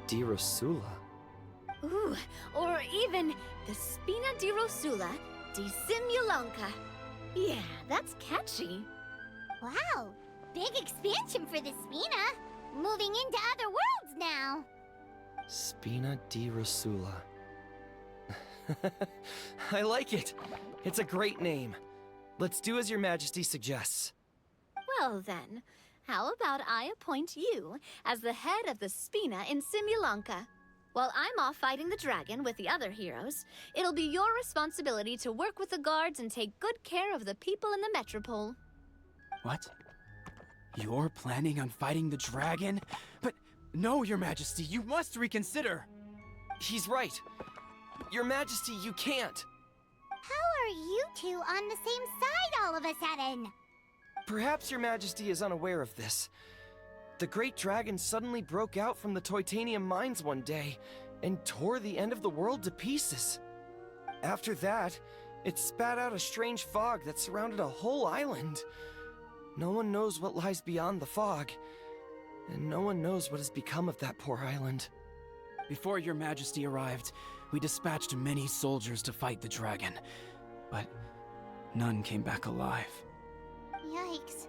di Rosula? Ooh, or even the Spina di Rosula di Simulonca. Yeah, that's catchy. Wow, big expansion for the Spina. Moving into other worlds now. Spina di Rosula. I like it. It's a great name. Let's do as Your Majesty suggests. Well then, how about I appoint you as the head of the Spina in Simulonca? While I'm off fighting the dragon with the other heroes, it'll be your responsibility to work with the guards and take good care of the people in the metropole. What? You're planning on fighting the dragon? But no, Your Majesty, you must reconsider. He's right. Your Majesty, you can't. How are you two on the same side all of a sudden? Perhaps Your Majesty is unaware of this. The great dragon suddenly broke out from the Titanium mines one day and tore the end of the world to pieces. After that, it spat out a strange fog that surrounded a whole island. No one knows what lies beyond the fog, and no one knows what has become of that poor island. Before Your Majesty arrived, we dispatched many soldiers to fight the dragon, but none came back alive. Yikes.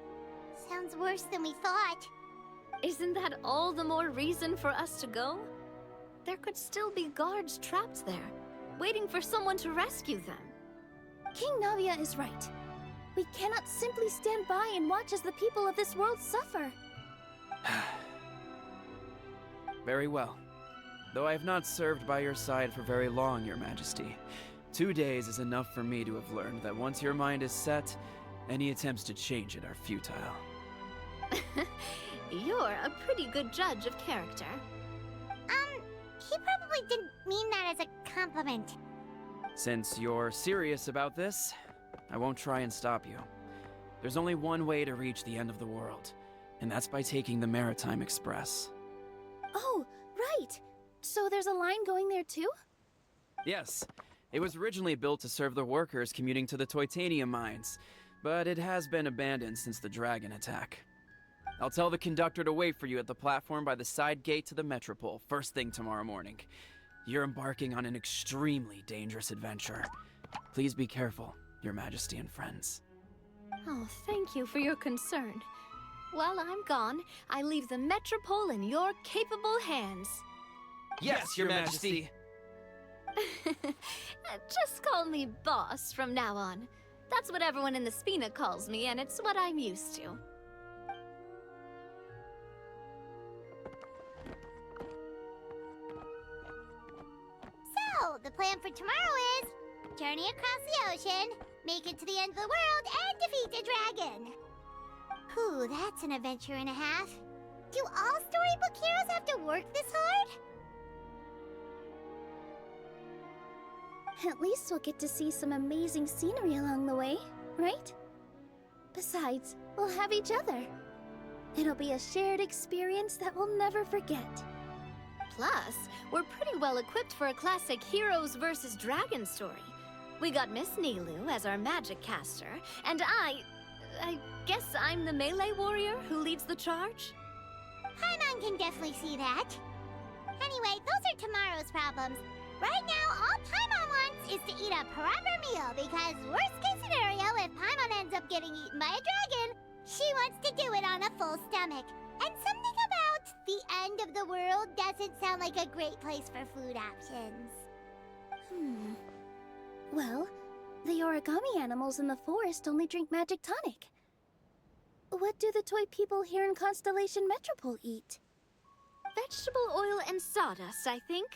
Sounds worse than we thought. Isn't that all the more reason for us to go? There could still be guards trapped there, waiting for someone to rescue them. King Navia is right. We cannot simply stand by and watch as the people of this world suffer. Very well. Though I have not served by your side for very long, Your Majesty, 2 days is enough for me to have learned that once your mind is set, any attempts to change it are futile. You're a pretty good judge of character. He probably didn't mean that as a compliment. Since you're serious about this, I won't try and stop you. There's only one way to reach the end of the world, and that's by taking the Maritime Express. Oh, right! So there's a line going there too? Yes, it was originally built to serve the workers commuting to the Titanium mines, but it has been abandoned since the dragon attack. I'll tell the conductor to wait for you at the platform by the side gate to the Metropole first thing tomorrow morning. You're embarking on an extremely dangerous adventure. Please be careful, Your Majesty and friends. Oh, thank you for your concern. While I'm gone, I leave the Metropole in your capable hands. Yes, Your Majesty. Just call me boss from now on. That's what everyone in the Spina calls me, and it's what I'm used to. So, the plan for tomorrow is journey across the ocean, make it to the end of the world, and defeat the dragon. Whew, that's an adventure and a half. Do all storybook heroes have to work this hard? At least we'll get to see some amazing scenery along the way, right? Besides, we'll have each other. It'll be a shared experience that we'll never forget. Plus, we're pretty well equipped for a classic heroes versus dragon story. We got Miss Nilu as our magic caster, and I guess I'm the melee warrior who leads the charge? Paimon can definitely see that. Anyway, those are tomorrow's problems. Right now, all Paimon wants is to eat a proper meal, because worst case scenario, if Paimon ends up getting eaten by a dragon, she wants to do it on a full stomach. And something about the end of the world doesn't sound like a great place for food options. Well, the origami animals in the forest only drink magic tonic. What do the toy people here in Constellation Metropole eat? Vegetable oil and sawdust, I think.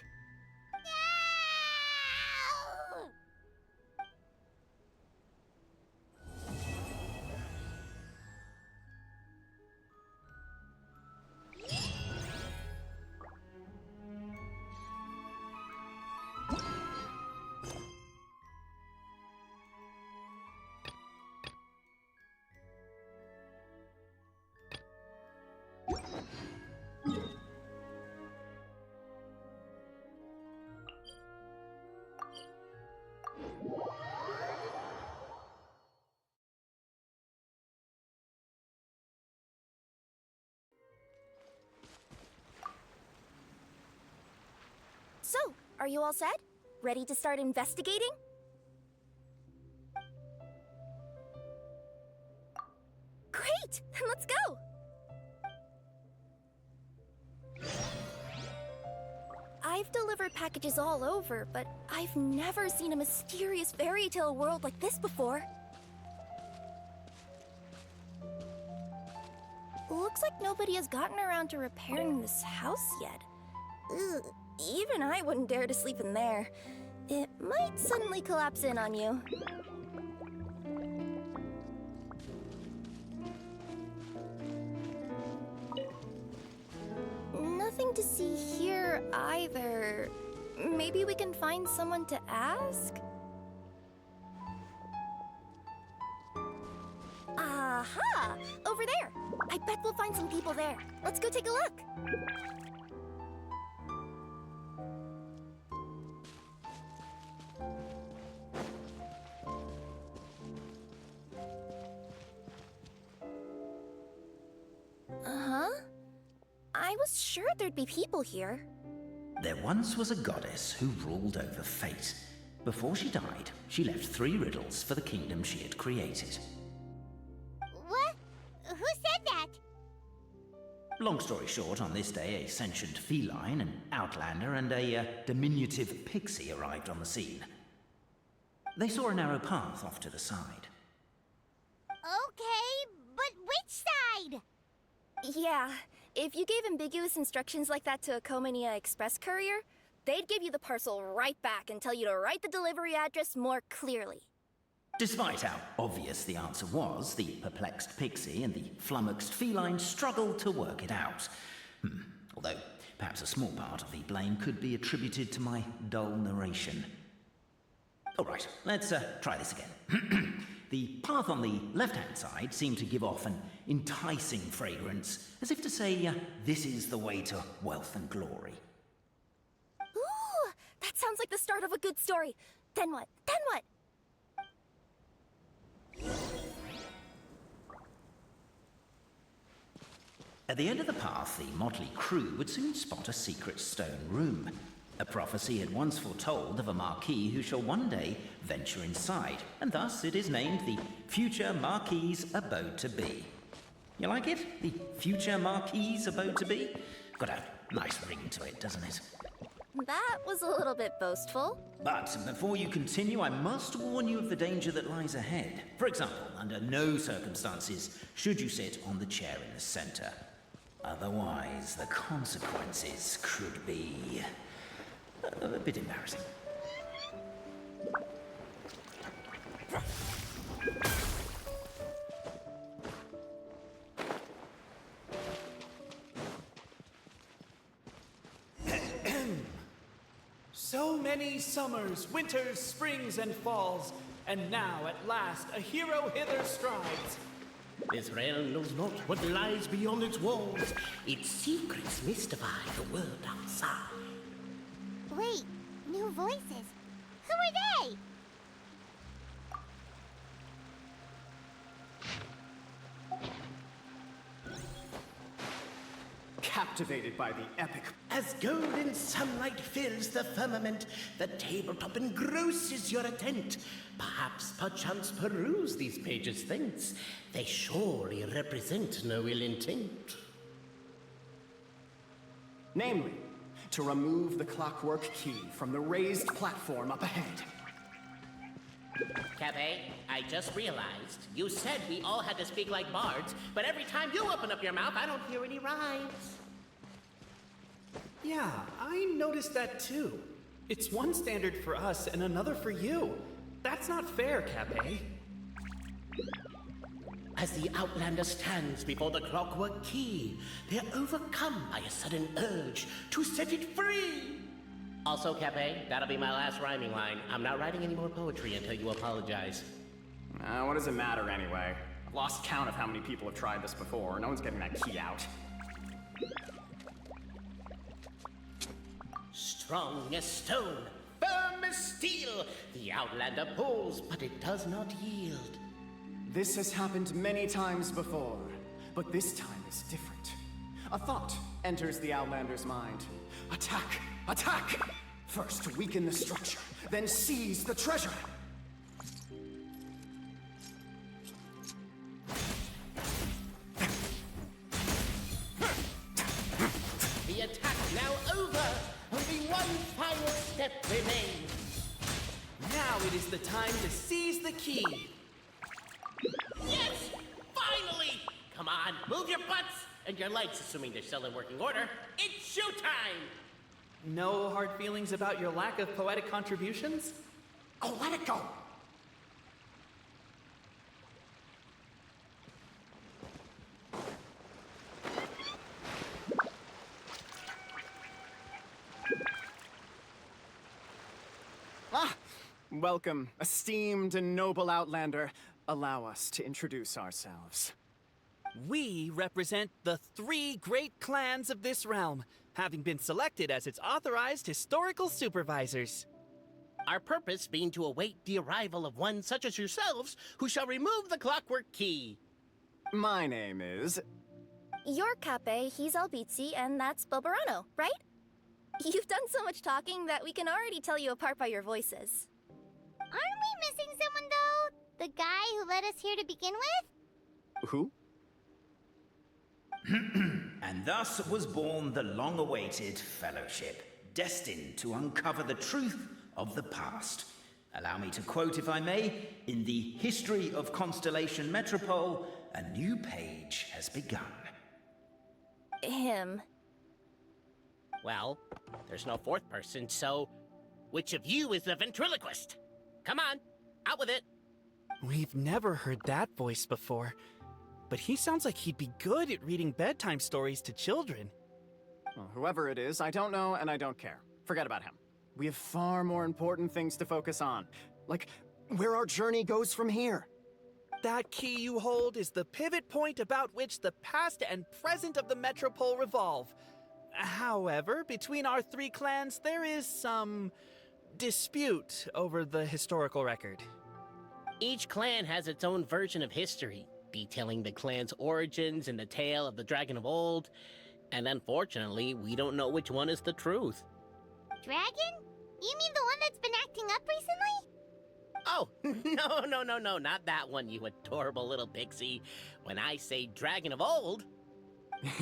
Are you all set? Ready to start investigating? Great! Then let's go! I've delivered packages all over, but I've never seen a mysterious fairy tale world like this before. Looks like nobody has gotten around to repairing this house yet. Ugh, even I wouldn't dare to sleep in there. It might suddenly collapse in on you. Nothing to see here either. Maybe we can find someone to ask? Aha! Over there! I bet we'll find some people there. Let's go take a look. Uh-huh. I was sure there'd be people here. There once was a goddess who ruled over fate. Before she died, she left 3 riddles for the kingdom she had created. What? Who said that? Long story short, on this day, a sentient feline, an outlander, and a diminutive pixie arrived on the scene. They saw a narrow path off to the side. Okay, but which side? Yeah, if you gave ambiguous instructions like that to a Comania Express courier, they'd give you the parcel right back and tell you to write the delivery address more clearly. Despite how obvious the answer was, the perplexed pixie and the flummoxed feline struggled to work it out. Although, perhaps a small part of the blame could be attributed to my dull narration. Alright, let's try this again. The path on the left-hand side seemed to give off an enticing fragrance, as if to say, this is the way to wealth and glory. Ooh, that sounds like the start of a good story. Then what? Then what? At the end of the path, the motley crew would soon spot a secret stone room. A prophecy had once foretold of a Marquis who shall one day venture inside, and thus it is named the Future Marquis's Abode to Be. You like it? The Future Marquis's Abode to Be? Got a nice ring to it, doesn't it? That was a little bit boastful. But before you continue, I must warn you of the danger that lies ahead. For example, under no circumstances should you sit on the chair in the center. Otherwise, the consequences could be a bit embarrassing. So many summers, winters, springs, and falls, and now at last a hero hither strides. This realm knows not what lies beyond its walls. Its secrets mystify the world outside. Wait, new voices. Who are they? Captivated by the epic. As golden sunlight fills the firmament, the tabletop engrosses your attent. Perhaps, perchance, peruse these pages thence. They surely represent no ill intent. Namely, to remove the clockwork key from the raised platform up ahead. Cafe, I just realized you said we all had to speak like bards, but every time you open up your mouth, I don't hear any rhymes. Yeah, I noticed that too. It's one standard for us and another for you. That's not fair, Cafe. As the Outlander stands before the clockwork key, they're overcome by a sudden urge to set it free. Also, Cafe, that'll be my last rhyming line. I'm not writing any more poetry until you apologize. What does it matter anyway? I've lost count of how many people have tried this before. No one's getting that key out. Strong as stone, firm as steel, the Outlander pulls, but it does not yield. This has happened many times before, but this time is different. A thought enters the Outlander's mind. Attack! Attack! First, weaken the structure, then seize the treasure. The attack's now over. Only one final step remains. Now it is the time to seize the key. Yes! Finally! Come on, move your butts and your legs, assuming they're still in working order. It's showtime! No hard feelings about your lack of poetic contributions? Oh, let it go! Welcome, esteemed and noble Outlander. Allow us to introduce ourselves. We represent the 3 great clans of this realm, having been selected as its authorized historical supervisors. Our purpose being to await the arrival of one such as yourselves who shall remove the clockwork key. My name is... You're Cape, he's Albizzi, and that's Bobarano, right? You've done so much talking that we can already tell you apart by your voices. Aren't we missing someone, though? The guy who led us here to begin with? Who? And thus was born the long-awaited Fellowship, destined to uncover the truth of the past. Allow me to quote, if I may, in the history of Constellation Metropole, a new page has begun. Him. Well, there's no 4th person, so which of you is the ventriloquist? Come on, out with it. We've never heard that voice before, but he sounds like he'd be good at reading bedtime stories to children. Well, whoever it is, I don't know and I don't care. Forget about him. We have far more important things to focus on, like where our journey goes from here. That key you hold is the pivot point about which the past and present of the Metropole revolve. However, between our 3 clans, there is some dispute over the historical record. Each clan has its own version of history, detailing the clan's origins and the tale of the dragon of old, and unfortunately, we don't know which one is the truth. Dragon? You mean the one that's been acting up recently? Oh, no, not that one, you adorable little pixie. When I say dragon of old...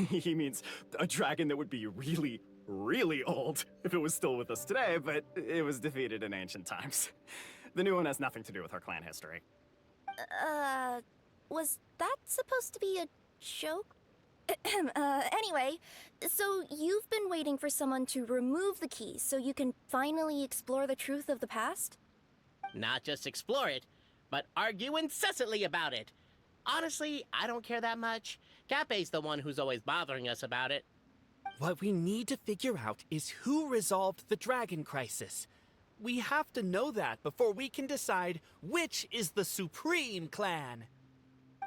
He means a dragon that would be really, really old if it was still with us today, but it was defeated in ancient times. The new one has nothing to do with our clan history. Was that supposed to be a joke? Anyway, so you've been waiting for someone to remove the key so you can finally explore the truth of the past? Not just explore it, but argue incessantly about it. Honestly, I don't care that much. Cape's the one who's always bothering us about it. What we need to figure out is who resolved the dragon crisis. We have to know that before we can decide which is the supreme clan.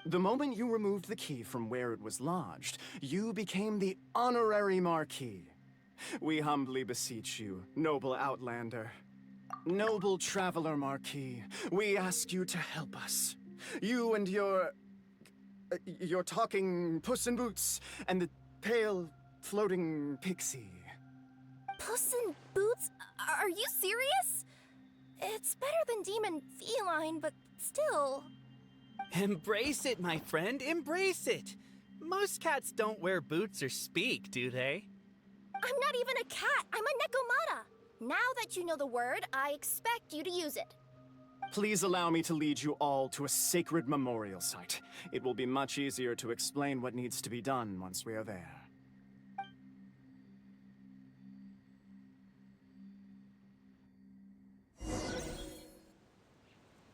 The moment you removed the key from where it was lodged, you became the honorary Marquis. We humbly beseech you, noble Outlander. Noble Traveler Marquis, we ask you to help us. You and your talking Puss in Boots and the pale floating pixie. Puss in Boots? Are you serious? It's better than demon feline, but still... Embrace it, my friend, embrace it. Most cats don't wear boots or speak, do they? I'm not even a cat, I'm a Nekomata. Now that you know the word, I expect you to use it. Please allow me to lead you all to a sacred memorial site. It will be much easier to explain what needs to be done once we are there.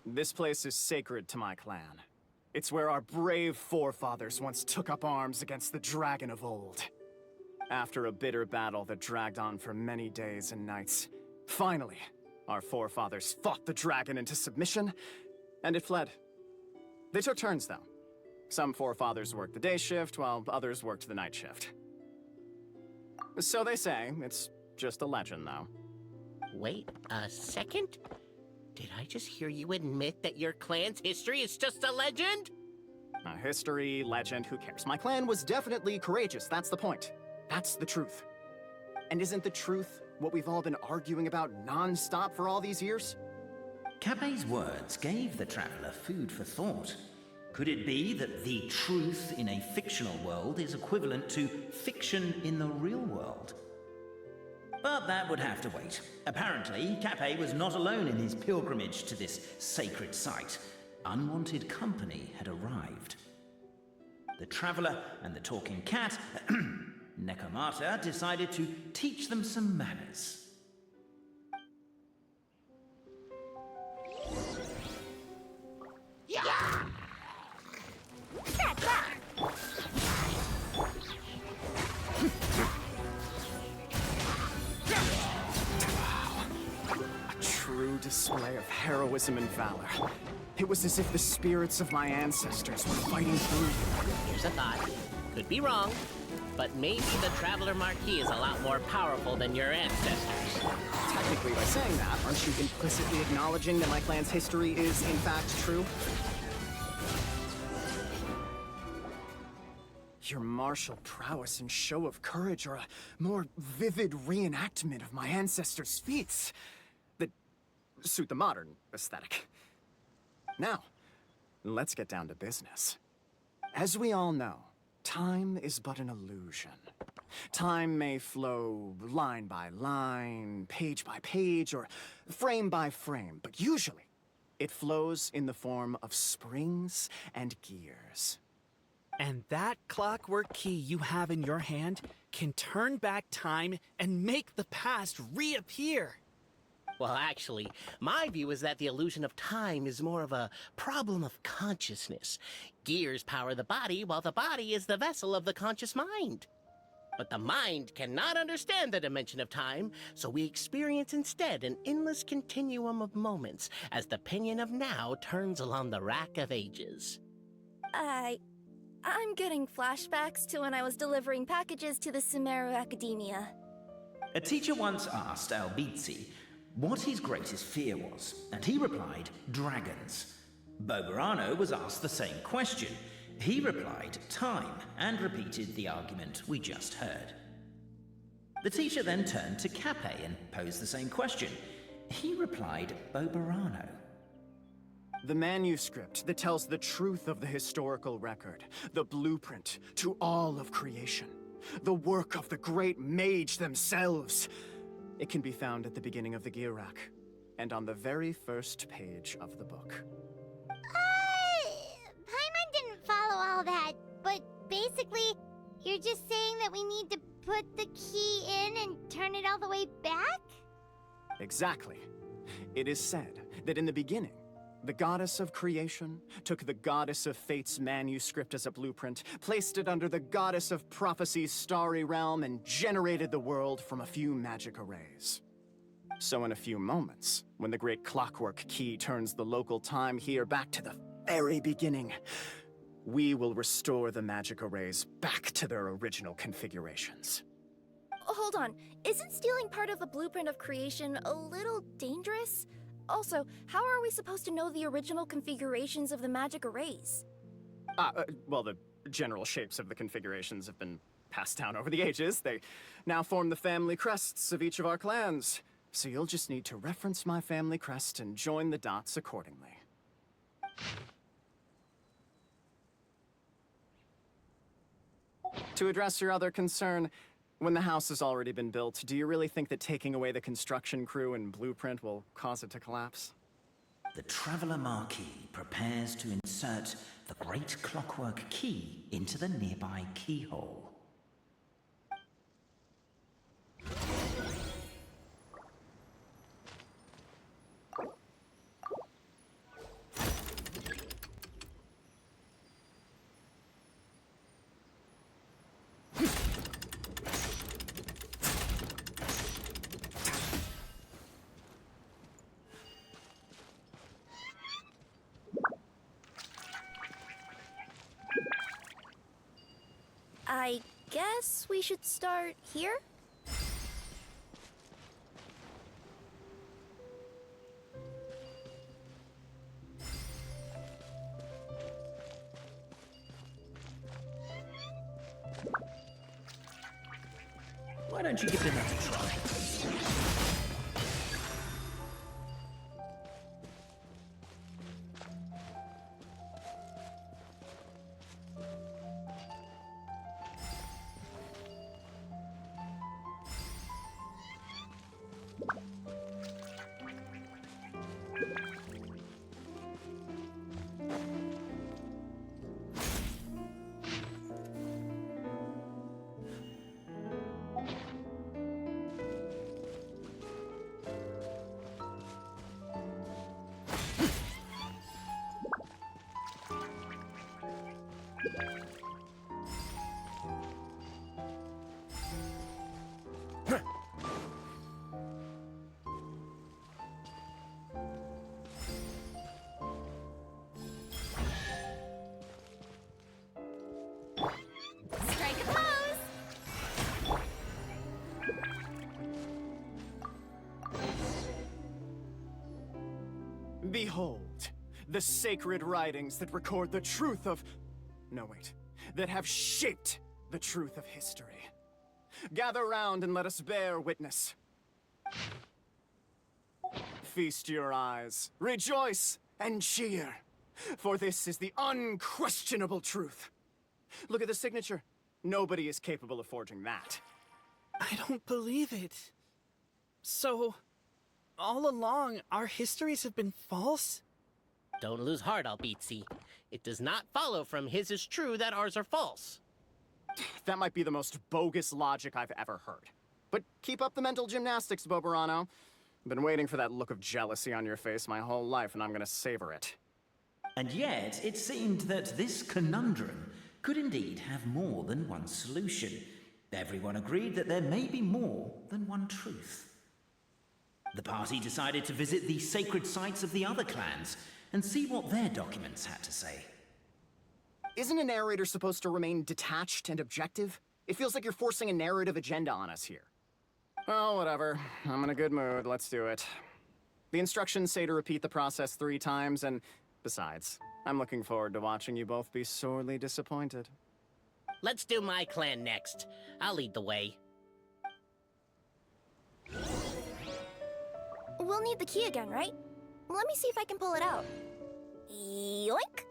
This place is sacred to my clan. It's where our brave forefathers once took up arms against the dragon of old. After a bitter battle that dragged on for many days and nights, finally, our forefathers fought the dragon into submission, and it fled. They took turns, though. Some forefathers worked the day shift, while others worked the night shift. So they say. It's just a legend, though. Wait a second? Did I just hear you admit that your clan's history is just a legend? History, legend, who cares? My clan was definitely courageous, that's the point. That's the truth. And isn't the truth What we've all been arguing about non-stop for all these years? Capet's words gave the traveler food for thought. Could it be that the truth in a fictional world is equivalent to fiction in the real world? But that would have to wait. Apparently, Capet was not alone in his pilgrimage to this sacred site. Unwanted company had arrived. The traveler and the talking cat, Nekomata, decided to teach them some manners. A true display of heroism and valor. It was as if the spirits of my ancestors were fighting through. Here's a thought. Could be wrong, but maybe the Traveler Marquis is a lot more powerful than your ancestors. Technically, by saying that, aren't you implicitly acknowledging that my clan's history is, in fact, true? Your martial prowess and show of courage are a more vivid reenactment of my ancestors' feats that suit the modern aesthetic. Now, let's get down to business. As we all know, time is but an illusion. Time may flow line by line, page by page, or frame by frame, but usually it flows in the form of springs and gears. And that clockwork key you have in your hand can turn back time and make the past reappear. Well, actually, my view is that the illusion of time is more of a problem of consciousness. Gears power the body, while the body is the vessel of the conscious mind. But the mind cannot understand the dimension of time, so we experience instead an endless continuum of moments as the pinion of now turns along the rack of ages. I'm getting flashbacks to when I was delivering packages to the Sumeru Academia. A teacher once asked Albizzi what his greatest fear was, and he replied, dragons. Boberano was asked the same question. He replied, time, and repeated the argument we just heard. The teacher then turned to Capet and posed the same question. He replied, Boberano. The manuscript that tells the truth of the historical record, the blueprint to all of creation, the work of the great mage themselves. It can be found at the beginning of the Girak, and on the very first page of the book. Paimon didn't follow all that, but basically, you're just saying that we need to put the key in and turn it all the way back? Exactly. It is said that in the beginning, the goddess of creation took the goddess of fate's manuscript as a blueprint, placed it under the goddess of prophecy's starry realm, and generated the world from a few magic arrays. So in a few moments, when the great clockwork key turns the local time here back to the very beginning, we will restore the magic arrays back to their original configurations. Hold on, isn't stealing part of the blueprint of creation a little dangerous? Also, how are we supposed to know the original configurations of the magic arrays? Well, the general shapes of the configurations have been passed down over the ages. They now form the family crests of each of our clans. So you'll just need to reference my family crest and join the dots accordingly. To address your other concern, when the house has already been built, do you really think that taking away the construction crew and blueprint will cause it to collapse? The Traveler Marquis prepares to insert the great clockwork key into the nearby keyhole. I guess we should start here? Why don't you give it another try? Behold, the sacred writings that record the truth of... No, wait. That have shaped the truth of history. Gather round and let us bear witness. Feast your eyes, rejoice, and cheer, for this is the unquestionable truth. Look at the signature. Nobody is capable of forging that. I don't believe it. So, all along, our histories have been false? Don't lose heart, Albizzi. It does not follow from his is true that ours are false. That might be the most bogus logic I've ever heard. But keep up the mental gymnastics, Boberano. I've been waiting for that look of jealousy on your face my whole life, and I'm gonna savor it. And yet, it seemed that this conundrum could indeed have more than one solution. Everyone agreed that there may be more than one truth. The party decided to visit the sacred sites of the other clans and see what their documents had to say. Isn't a narrator supposed to remain detached and objective? It feels like you're forcing a narrative agenda on us here. Well, whatever. I'm in a good mood. Let's do it. The instructions say to repeat the process 3 times, and besides, I'm looking forward to watching you both be sorely disappointed. Let's do my clan next. I'll lead the way. We'll need the key again, right? Let me see if I can pull it out. Yoink!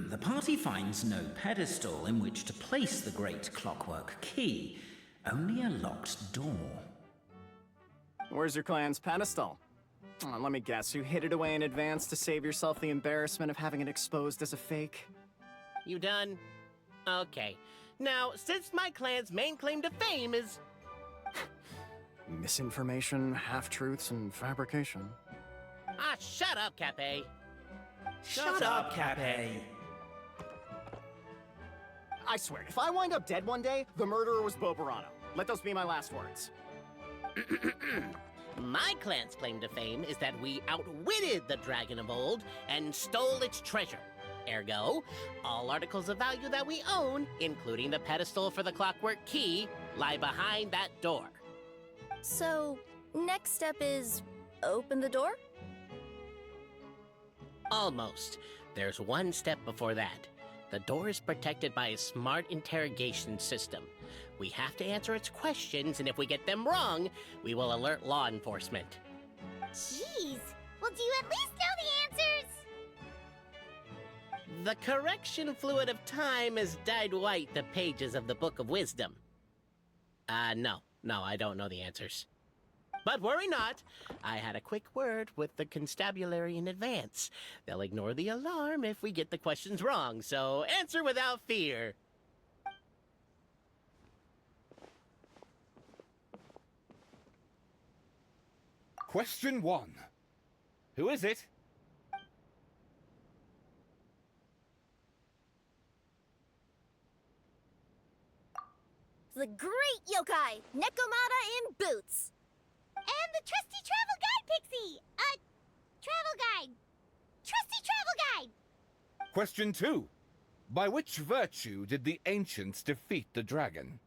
The party finds no pedestal in which to place the great clockwork key, only a locked door. Where's your clan's pedestal? Oh, let me guess, you hid it away in advance to save yourself the embarrassment of having it exposed as a fake? You done? Okay. Now, since my clan's main claim to fame is... Misinformation, half-truths, and fabrication. Ah, shut up, Cape. Shut up, Cape. I swear, if I wind up dead one day, the murderer was Boberano. Let those be my last words. My clan's claim to fame is that we outwitted the dragon of old and stole its treasure. Ergo, all articles of value that we own, including the pedestal for the clockwork key, lie behind that door. So, next step is open the door? Almost. There's one step before that. The door is protected by a smart interrogation system. We have to answer its questions, and if we get them wrong, we will alert law enforcement. Jeez. Well, do you at least know the answers? The correction fluid of time has dyed white the pages of the Book of Wisdom. No, I don't know the answers. But worry not, I had a quick word with the constabulary in advance. They'll ignore the alarm if we get the questions wrong, so answer without fear. Question 1. Who is it? The great yokai, Nekomata in boots. And the trusty travel guide, Pixie! Travel guide. Trusty travel guide! Question 2. By which virtue did the ancients defeat the dragon?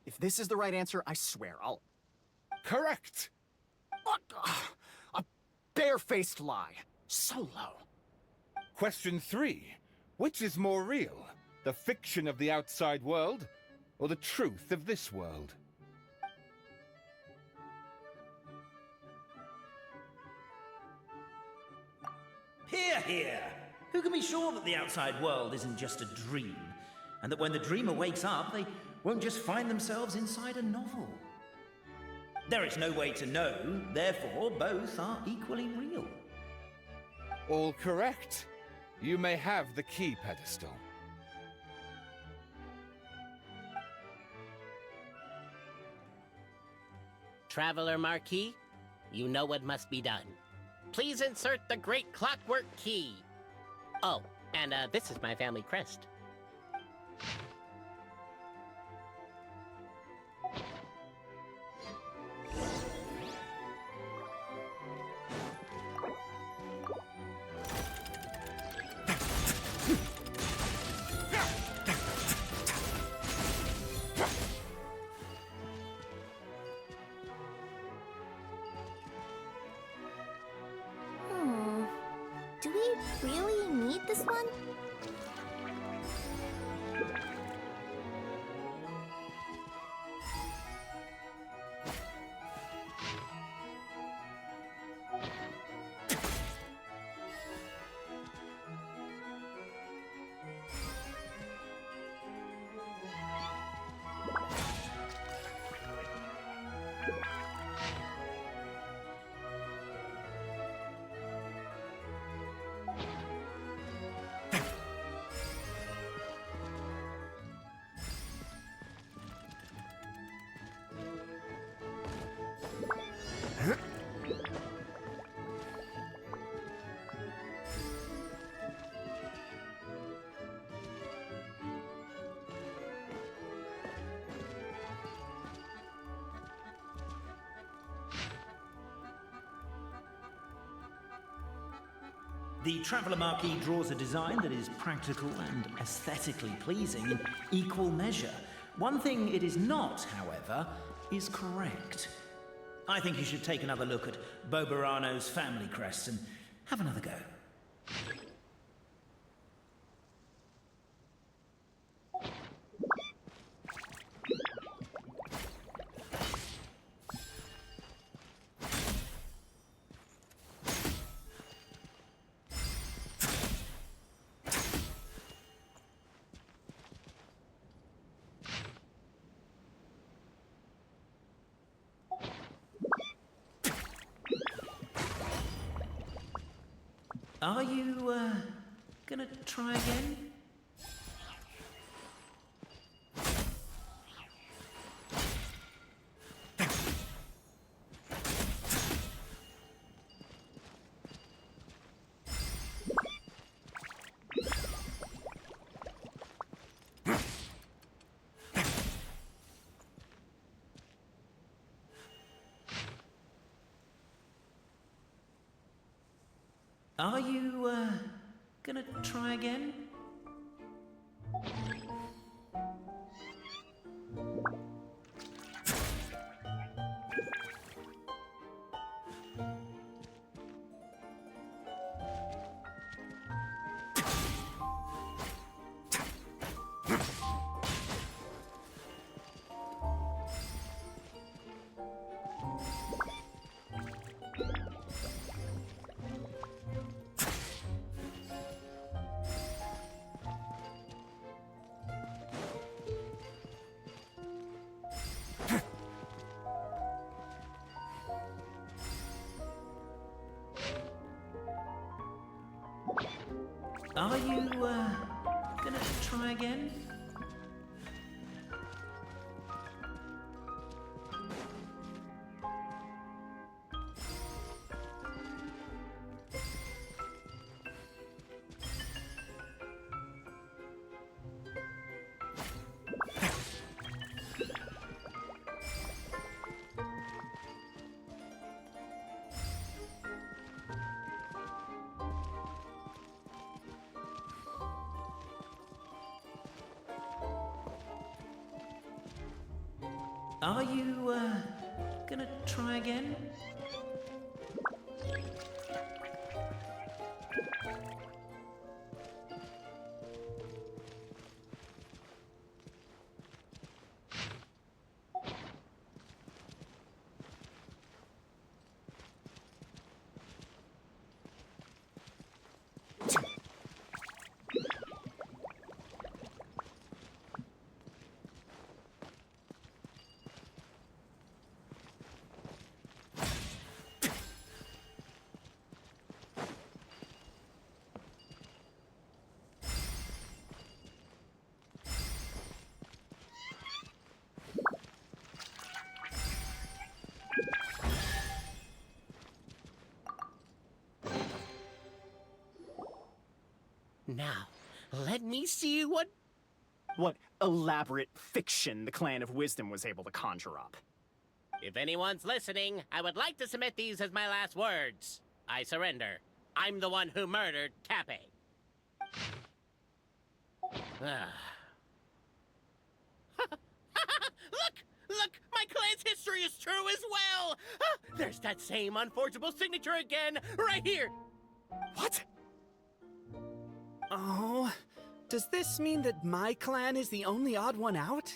If this is the right answer, I swear I'll... Correct! A barefaced lie. So low. Question 3. Which is more real? The fiction of the outside world, or the truth of this world? Hear, hear! Who can be sure that the outside world isn't just a dream? And that when the dreamer wakes up, they won't just find themselves inside a novel? There is no way to know, therefore both are equally real. All correct. You may have the key pedestal. Traveler Marquis, you know what must be done. Please insert the great clockwork key. Oh, and this is my family crest. Do we really need this one? The Traveller Marquis draws a design that is practical and aesthetically pleasing in equal measure. One thing it is not, however, is correct. I think you should take another look at Bobarano's family crest and have another go. Are you, gonna try again? Are you, gonna try again? Are you, gonna try again? Are you, gonna try again? Now, let me see what elaborate fiction the Clan of Wisdom was able to conjure up. If anyone's listening, I would like to submit these as my last words. I surrender. I'm the one who murdered Cappe. Look! My clan's history is true as well! There's that same unforgeable signature again, right here! What? Oh, does this mean that my clan is the only odd one out?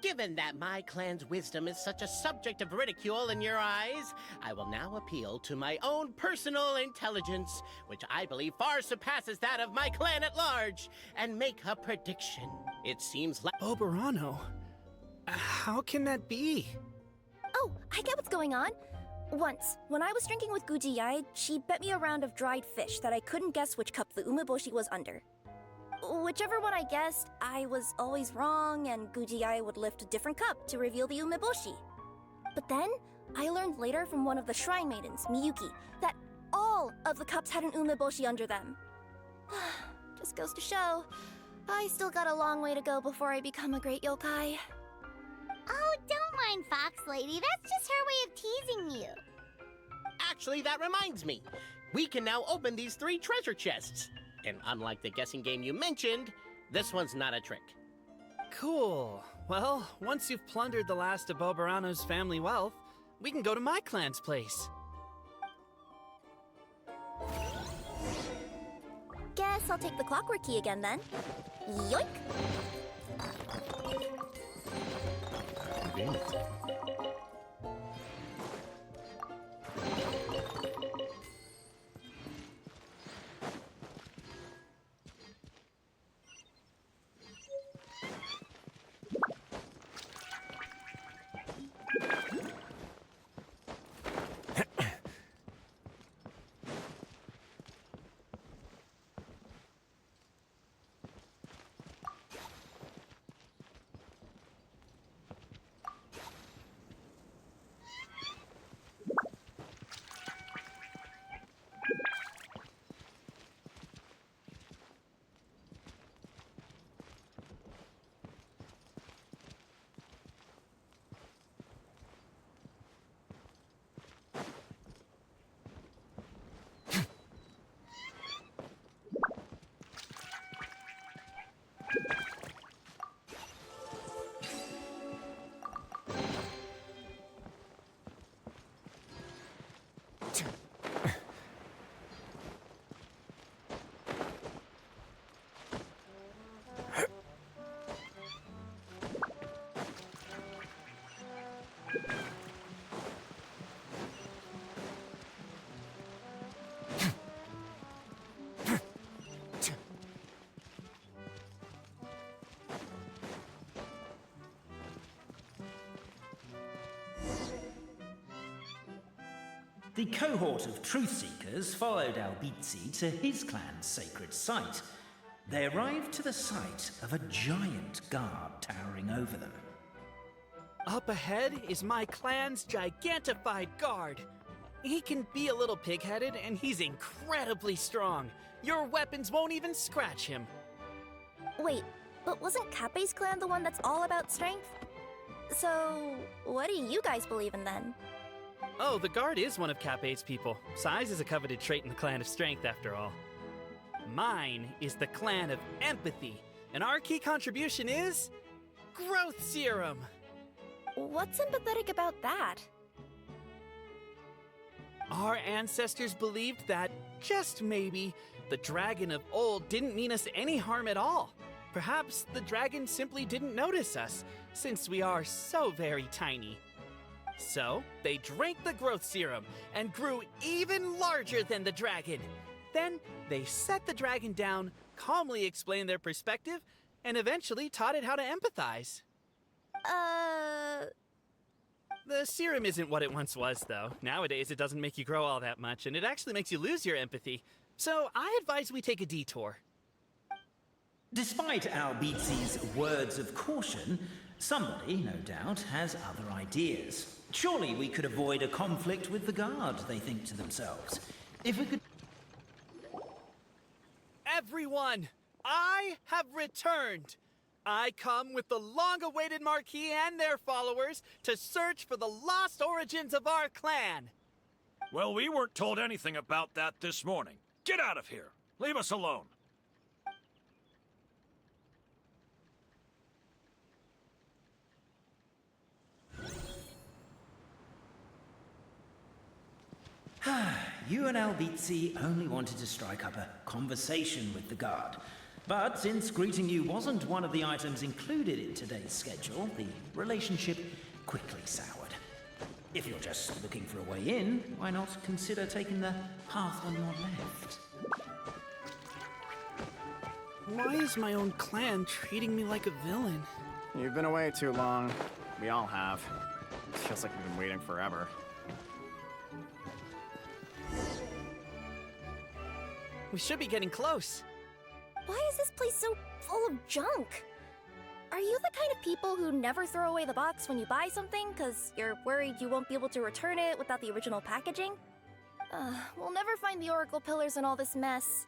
Given that my clan's wisdom is such a subject of ridicule in your eyes, I will now appeal to my own personal intelligence, which I believe far surpasses that of my clan at large, and make a prediction. It seems like... Oberano? How can that be? Oh, I get what's going on. Once, when I was drinking with Guji-ai, she bet me a round of dried fish that I couldn't guess which cup the umeboshi was under. Whichever one I guessed, I was always wrong, and Guji-ai would lift a different cup to reveal the umeboshi. But then, I learned later from one of the shrine maidens, Miyuki, that all of the cups had an umeboshi under them. Just goes to show, I still got a long way to go before I become a great yokai. Oh, don't mind Fox Lady. That's just her way of teasing you. Actually, that reminds me. We can now open these 3 treasure chests. And unlike the guessing game you mentioned, this one's not a trick. Cool. Well, once you've plundered the last of Oberano's family wealth, we can go to my clan's place. Guess I'll take the clockwork key again then. Yoink! The cohort of truth-seekers followed Albizzi to his clan's sacred site. They arrived to the site of a giant guard towering over them. Up ahead is my clan's gigantified guard. He can be a little pig-headed, and he's incredibly strong. Your weapons won't even scratch him. Wait, but wasn't Cappe's clan the one that's all about strength? So, what do you guys believe in then? Oh, the guard is one of Cappe's people. Size is a coveted trait in the clan of strength, after all. Mine is the clan of empathy, and our key contribution is... growth serum! What's empathetic about that? Our ancestors believed that, just maybe, the dragon of old didn't mean us any harm at all. Perhaps the dragon simply didn't notice us, since we are so very tiny. So, they drank the growth serum and grew even larger than the dragon. Then, they set the dragon down, calmly explained their perspective, and eventually taught it how to empathize. The serum isn't what it once was, though. Nowadays, it doesn't make you grow all that much, and it actually makes you lose your empathy. So, I advise we take a detour. Despite Albizzi's words of caution, somebody, no doubt, has other ideas. Surely we could avoid a conflict with the guard, they think to themselves. If we could... Everyone everyone! I have returned! I come with the long-awaited Marquis and their followers to search for the lost origins of our clan. Well, we weren't told anything about that this morning. Get out of here! Leave us alone! You and Albizzi only wanted to strike up a conversation with the guard. But since greeting you wasn't one of the items included in today's schedule, the relationship quickly soured. If you're just looking for a way in, why not consider taking the path on your left? Why is my own clan treating me like a villain? You've been away too long. We all have. It feels like we've been waiting forever. We should be getting close. Why is this place so full of junk? Are you the kind of people who never throw away the box when you buy something because you're worried you won't be able to return it without the original packaging? We'll never find the Oracle Pillars in all this mess.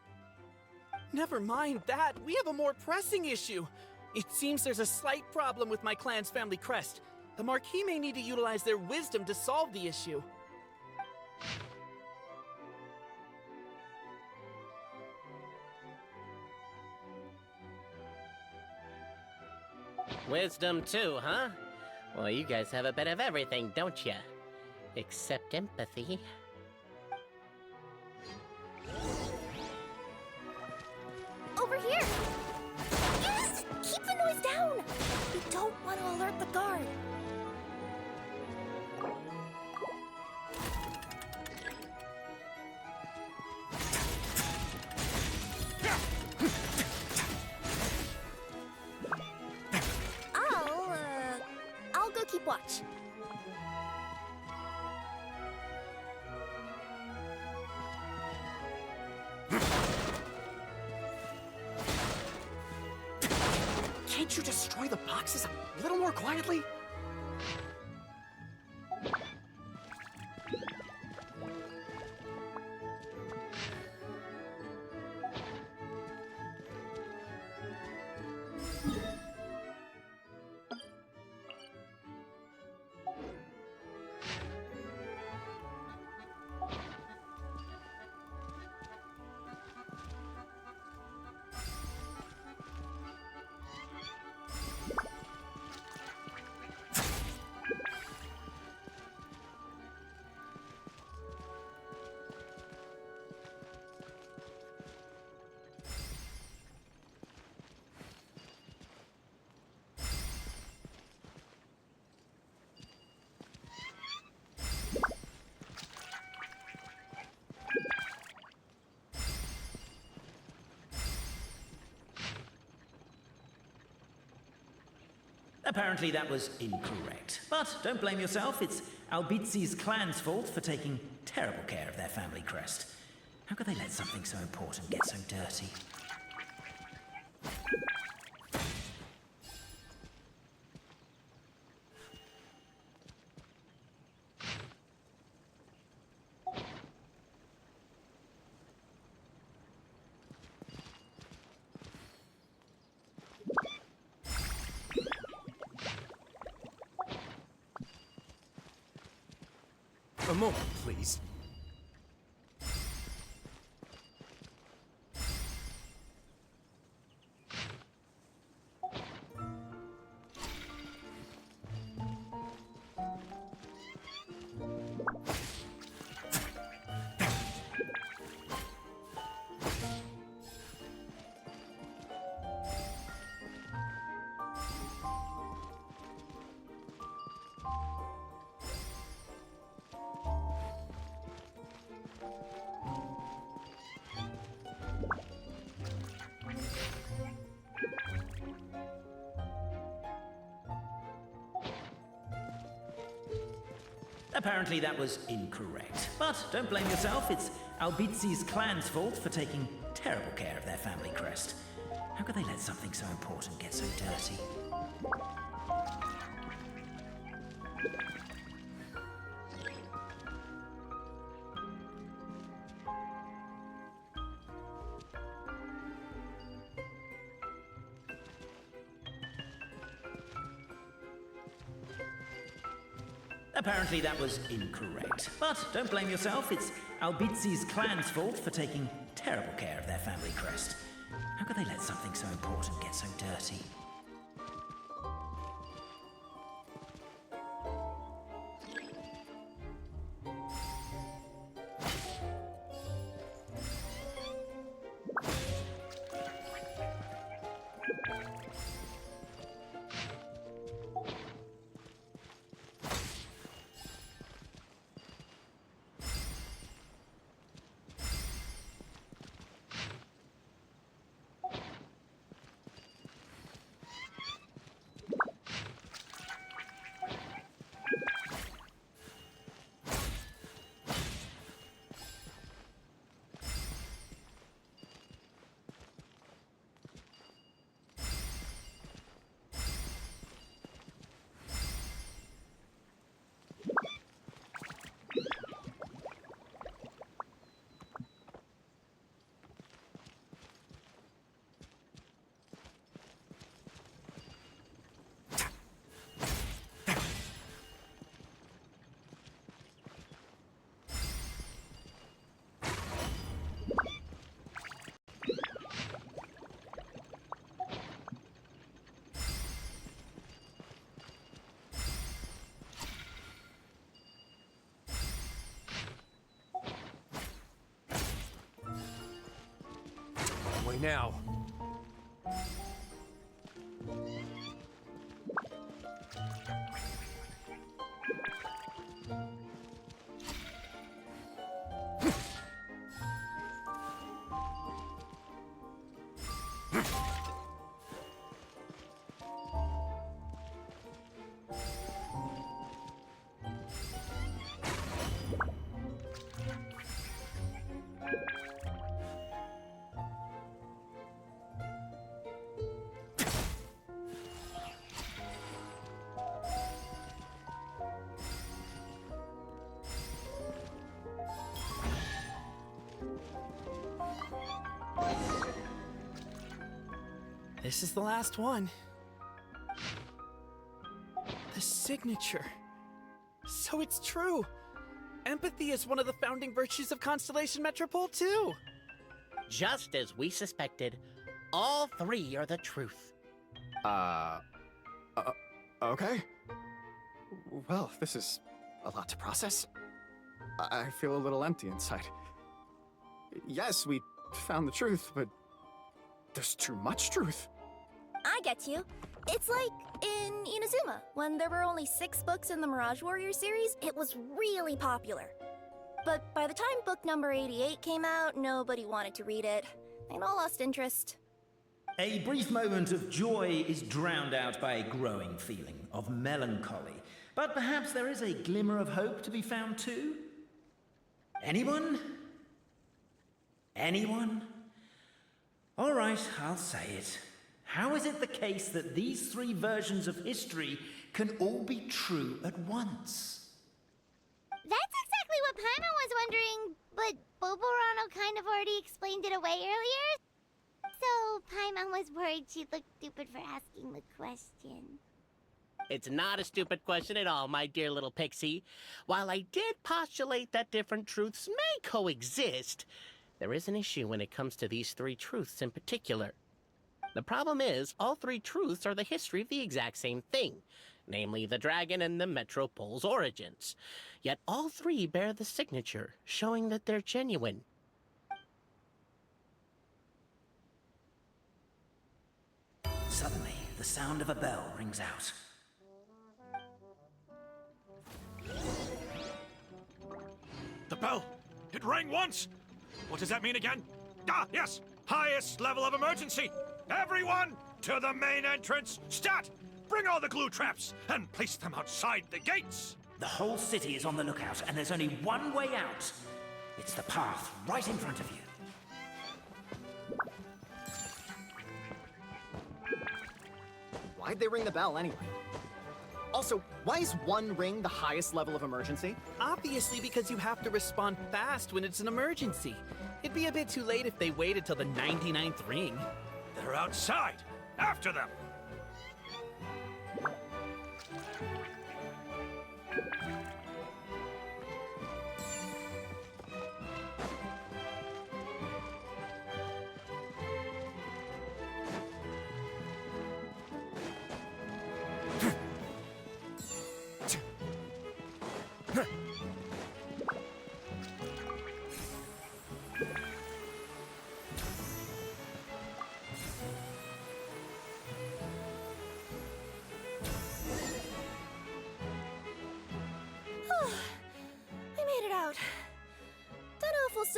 Never mind that. We have a more pressing issue. It seems there's a slight problem with my clan's family crest. The Marquis may need to utilize their wisdom to solve the issue. Wisdom too, huh? Well, you guys have a bit of everything, don't ya? Except empathy. Over here! Yes! Keep the noise down! We don't want to alert the guard. I'll go keep watch. Can't you destroy the boxes a little more quietly? Apparently that was incorrect. But don't blame yourself, it's Albizzi's clan's fault for taking terrible care of their family crest. How could they let something so important get so dirty? A moment, please. Apparently that was incorrect. But don't blame yourself, it's Albizzi's clan's fault for taking terrible care of their family crest. How could they let something so important get so dirty? Apparently that was incorrect. But don't blame yourself, it's Albizi's clan's fault for taking terrible care of their family crest. How could they let something so important get so dirty? Way now. This is the last one. The signature. So it's true. Empathy is one of the founding virtues of Constellation Metropole, too. Just as we suspected, all three are the truth. Okay. Well, this is a lot to process. I feel a little empty inside. Yes, we found the truth, but there's too much truth. I get you. It's like in Inazuma, when there were only 6 books in the Mirage Warrior series, it was really popular. But by the time book number 88 came out, nobody wanted to read it. They'd all lost interest. A brief moment of joy is drowned out by a growing feeling of melancholy. But perhaps there is a glimmer of hope to be found too? Anyone? Anyone? All right, I'll say it. How is it the case that these 3 versions of history can all be true at once? That's exactly what Paimon was wondering, but Boborano kind of already explained it away earlier. So Paimon was worried she'd look stupid for asking the question. It's not a stupid question at all, my dear little pixie. While I did postulate that different truths may coexist, there is an issue when it comes to these 3 truths in particular. The problem is, all 3 truths are the history of the exact same thing, namely the dragon and the Metropole's origins. Yet all 3 bear the signature, showing that they're genuine. Suddenly, the sound of a bell rings out. The bell! It rang once! What does that mean again? Ah, yes! Highest level of emergency! Everyone, to the main entrance! Stat! Bring all the glue traps and place them outside the gates! The whole city is on the lookout, and there's only one way out. It's the path right in front of you. Why'd they ring the bell anyway? Also, why is 1 ring the highest level of emergency? Obviously because you have to respond fast when it's an emergency. It'd be a bit too late if they waited till the 99th ring. They're outside! After them!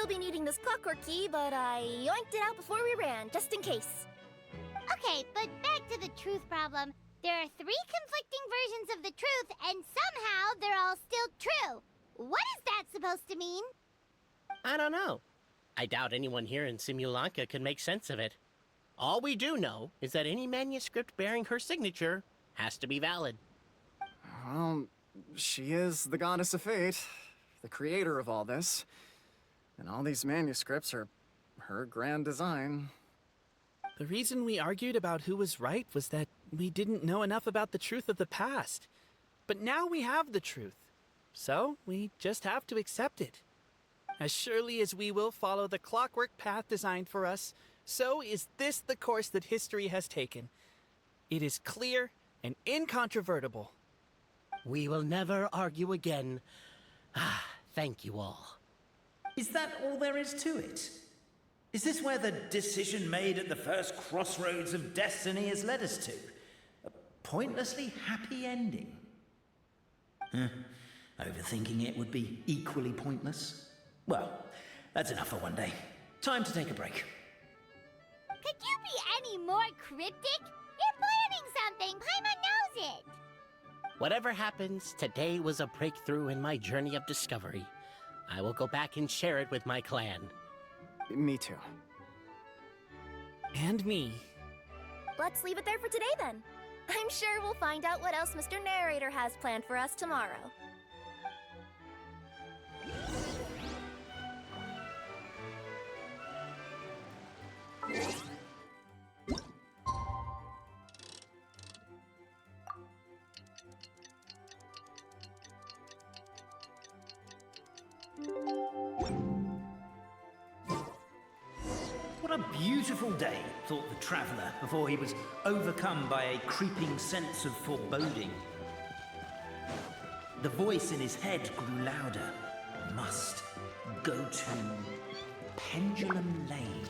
still be needing this clockwork key, but I yoinked it out before we ran, just in case. Okay, but back to the truth problem. There are 3 conflicting versions of the truth, and somehow they're all still true. What is that supposed to mean? I don't know. I doubt anyone here in Simulanka can make sense of it. All we do know is that any manuscript bearing her signature has to be valid. Well, she is the goddess of fate, the creator of all this. And all these manuscripts are her grand design. The reason we argued about who was right was that we didn't know enough about the truth of the past. But now we have the truth. So we just have to accept it. As surely as we will follow the clockwork path designed for us, so is this the course that history has taken. It is clear and incontrovertible. We will never argue again. Thank you all. Is that all there is to it? Is this where the decision made at the first crossroads of destiny has led us to? A pointlessly happy ending? Overthinking it would be equally pointless. Well, that's enough for one day. Time to take a break. Could you be any more cryptic? You're planning something. Paimon knows it. Whatever happens, today was a breakthrough in my journey of discovery. I will go back and share it with my clan. Me too. And me. Let's leave it there for today then. I'm sure we'll find out what else Mr. Narrator has planned for us tomorrow. What a beautiful day, thought the traveller, before he was overcome by a creeping sense of foreboding. The voice in his head grew louder. Must go to Pendulum Lane.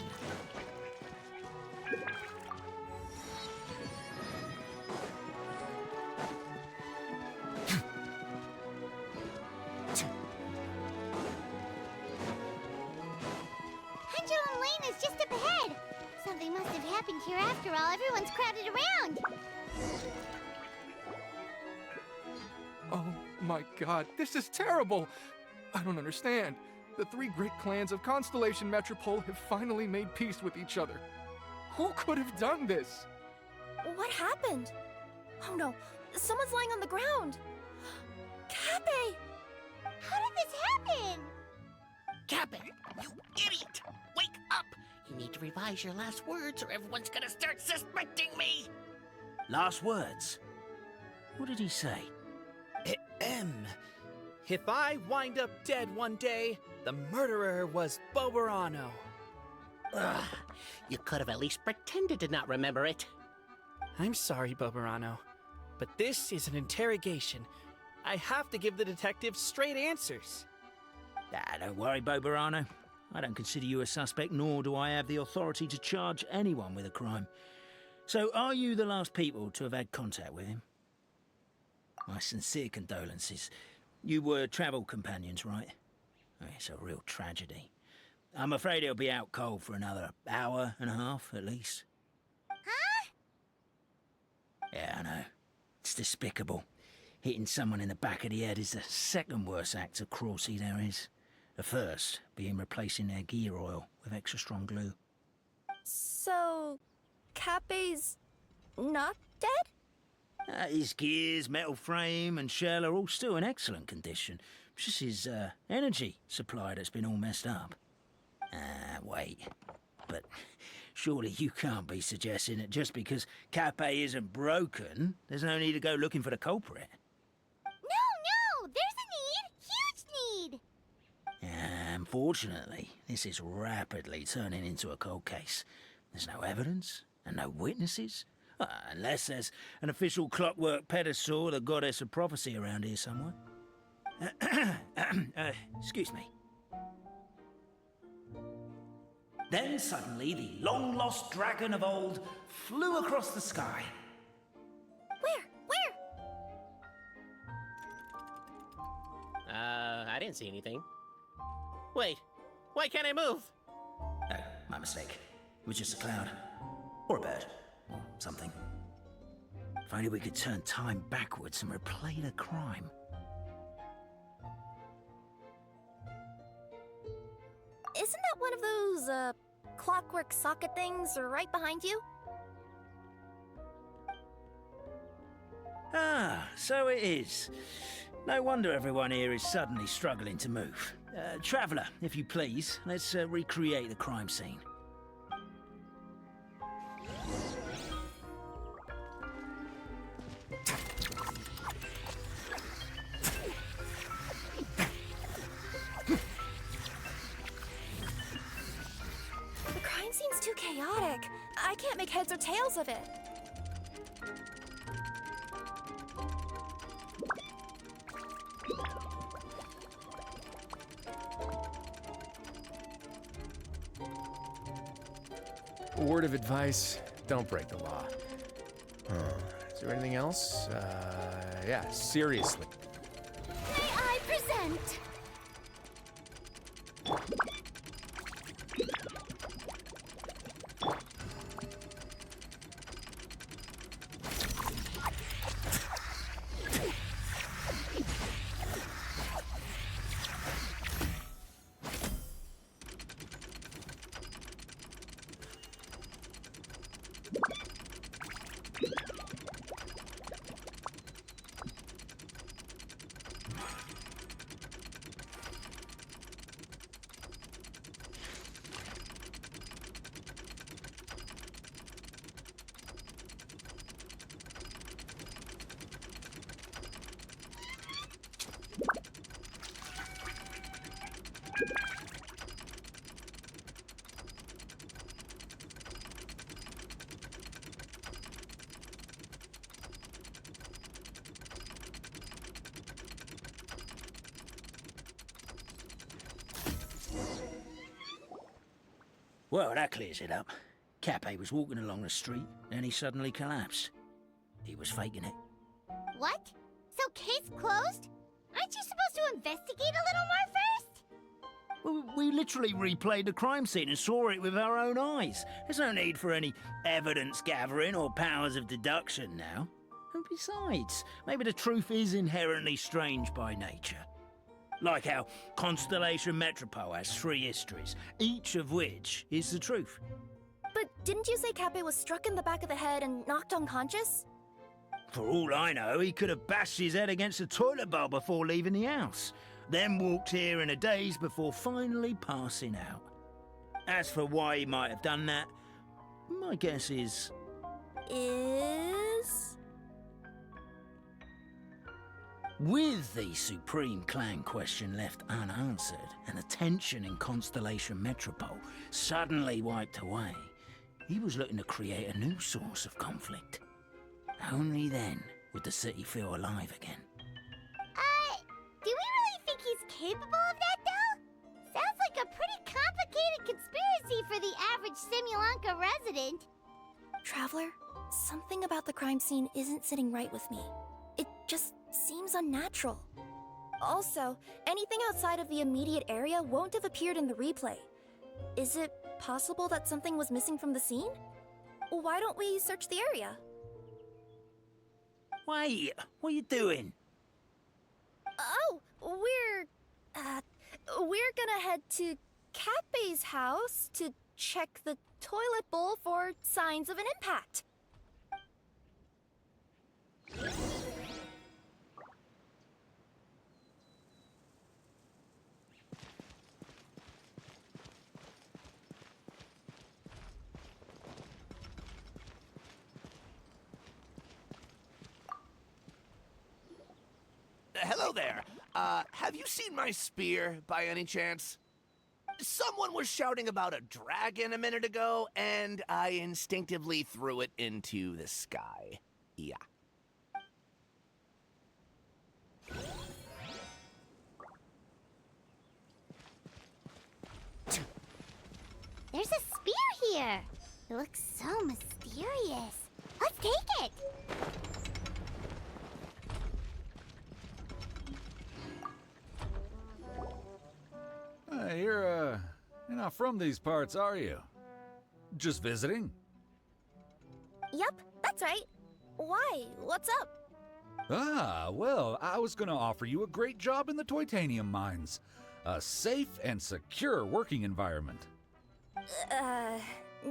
Pendulum Lane is just up ahead. Something must have happened here after all. Everyone's crowded around. Oh my god, this is terrible! I don't understand. The 3 great clans of Constellation Metropole have finally made peace with each other. Who could have done this? What happened? Oh no, someone's lying on the ground. Cappe! How did this happen? Cappe, you idiot! Wake up! You need to revise your last words or everyone's gonna start suspecting me! Last words? What did he say? If I wind up dead one day, the murderer was Boberano. Ugh, you could have at least pretended to not remember it. I'm sorry, Boberano, but this is an interrogation. I have to give the detective straight answers. Don't worry, Boberano. I don't consider you a suspect, nor do I have the authority to charge anyone with a crime. So, are you the last people to have had contact with him? My sincere condolences. You were travel companions, right? It's a real tragedy. I'm afraid he'll be out cold for another hour and a half, at least. Huh? Yeah, I know. It's despicable. Hitting someone in the back of the head is the second worst act of cruelty there is. The first being replacing their gear oil with extra strong glue. So, Cappe's not dead? His gears, metal frame and shell are all still in excellent condition. It's just his energy supply that's been all messed up. Wait. But surely you can't be suggesting that just because Cappe isn't broken, there's no need to go looking for the culprit. No! There's a need! Huge need! Unfortunately, this is rapidly turning into a cold case. There's no evidence and no witnesses. Unless there's an official clockwork pedestal, the goddess of prophecy around here somewhere. Excuse me. Then suddenly the long-lost dragon of old flew across the sky. Where? I didn't see anything. Wait, Why can't I move? Oh, my mistake. It was just a cloud. Or a bird. Or something. If only we could turn time backwards and replay the crime. Isn't that one of those, clockwork socket things right behind you? Ah, so it is. No wonder everyone here is suddenly struggling to move. Traveller, if you please, let's recreate the crime scene. The crime scene's too chaotic. I can't make heads or tails of it. A word of advice, don't break the law. Is there anything else? Yeah, seriously. May I present? Well, that clears it up. Cappe was walking along the street, and he suddenly collapsed. He was faking it. What? So case closed? Aren't you supposed to investigate a little more first? Well, we literally replayed the crime scene and saw it with our own eyes. There's no need for any evidence gathering or powers of deduction now. And besides, maybe the truth is inherently strange by nature. Like how Constellation Metropole has 3 histories, each of which is the truth. But didn't you say Cappe was struck in the back of the head and knocked unconscious? For all I know, he could have bashed his head against a toilet bowl before leaving the house, then walked here in a daze before finally passing out. As for why he might have done that, my guess is... With the Supreme Clan question left unanswered and the tension in Constellation Metropole suddenly wiped away, he was looking to create a new source of conflict. Only then would the city feel alive again. Do we really think he's capable of that, though? Sounds like a pretty complicated conspiracy for the average Simulanka resident. Traveler, something about the crime scene isn't sitting right with me. It just seems unnatural. Also, anything outside of the immediate area won't have appeared in the replay. Is it possible that something was missing from the scene? Why don't we search the area? Wait, what are you doing? Oh, we're gonna head to Cappe's house to check the toilet bowl for signs of an impact. Hello there. Have you seen my spear by any chance? Someone was shouting about a dragon a minute ago, and I instinctively threw it into the sky. Yeah. There's a spear here. It looks so mysterious. Let's take it. You're You're not from these parts, are you? Just visiting? Yep, that's right. Why? What's up? Ah, well, I was gonna offer you a great job in the Titanium mines. A safe and secure working environment.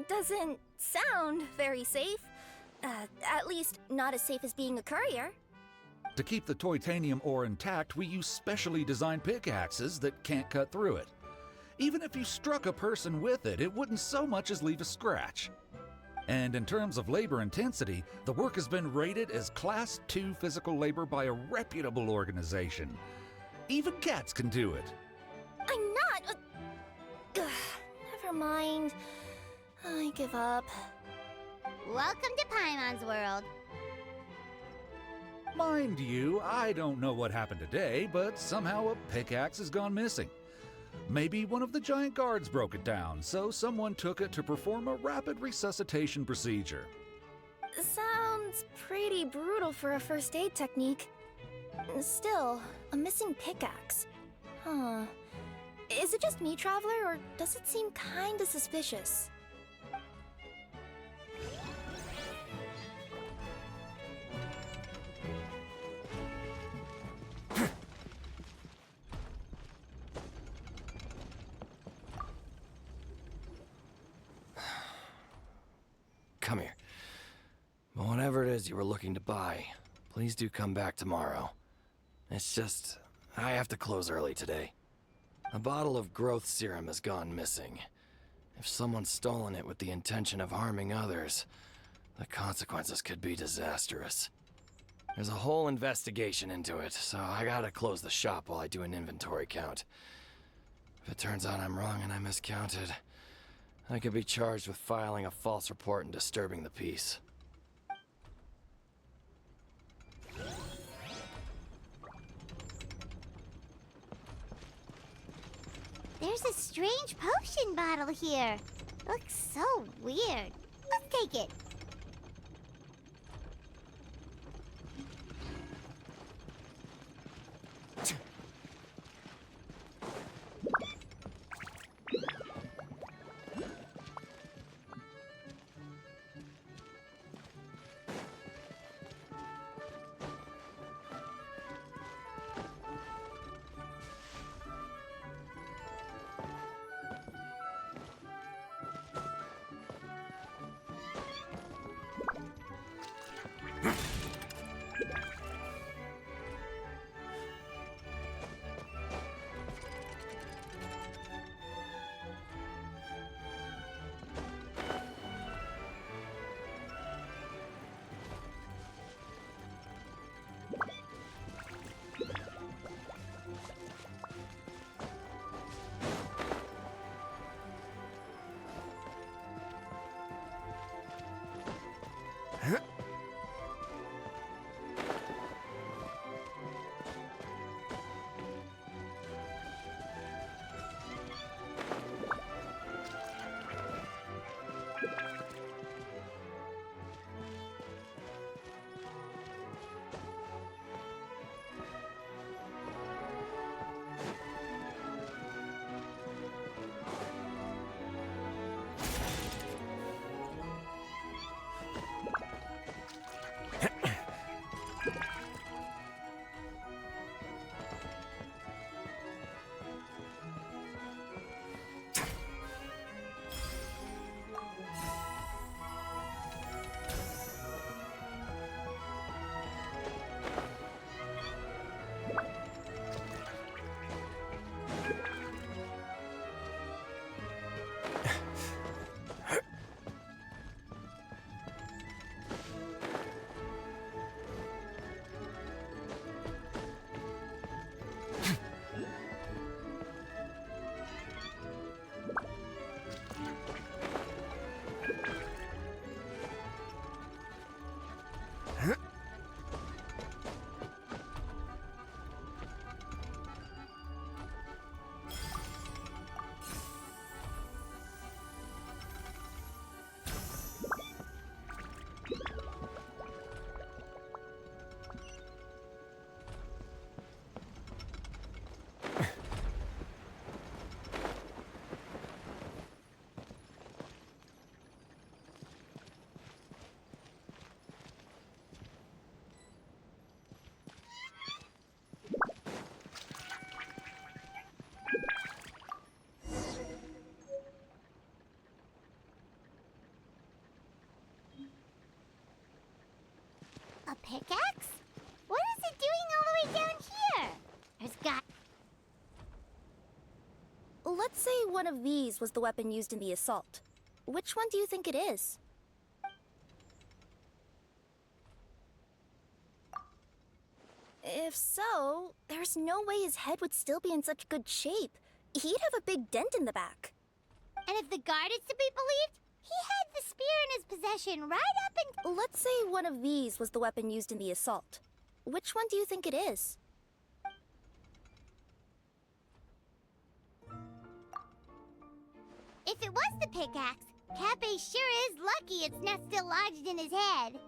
Doesn't sound very safe. At least not as safe as being a courier. To keep the titanium ore intact, we use specially designed pickaxes that can't cut through it. Even if you struck a person with it, it wouldn't so much as leave a scratch. And in terms of labor intensity, the work has been rated as Class 2 physical labor by a reputable organization. Even cats can do it. I'm not. Never mind. I give up. Welcome to Paimon's world. Mind you, I don't know what happened today, but somehow a pickaxe has gone missing. Maybe one of the giant guards broke it down, so someone took it to perform a rapid resuscitation procedure. Sounds pretty brutal for a first aid technique. Still, a missing pickaxe. Huh. Is it just me, Traveler, or does it seem kinda suspicious? Come here. Whatever it is you were looking to buy, please do come back tomorrow. It's just, I have to close early today. A bottle of growth serum has gone missing. If someone's stolen it with the intention of harming others, the consequences could be disastrous. There's a whole investigation into it, so I gotta close the shop while I do an inventory count. If it turns out I'm wrong and I miscounted, I could be charged with filing a false report and disturbing the peace. There's a strange potion bottle here. Looks so weird. Let's take it. pickaxe? What is it doing all the way down here? There's got... Let's say one of these was the weapon used in the assault. Which one do you think it is? If so, there's no way his head would still be in such good shape. He'd have a big dent in the back. And if the guard is to be believed, he had the spear in his possession right up and... Let's say one of these was the weapon used in the assault. Which one do you think it is? If it was the pickaxe, Cappe sure is lucky it's not still lodged in his head.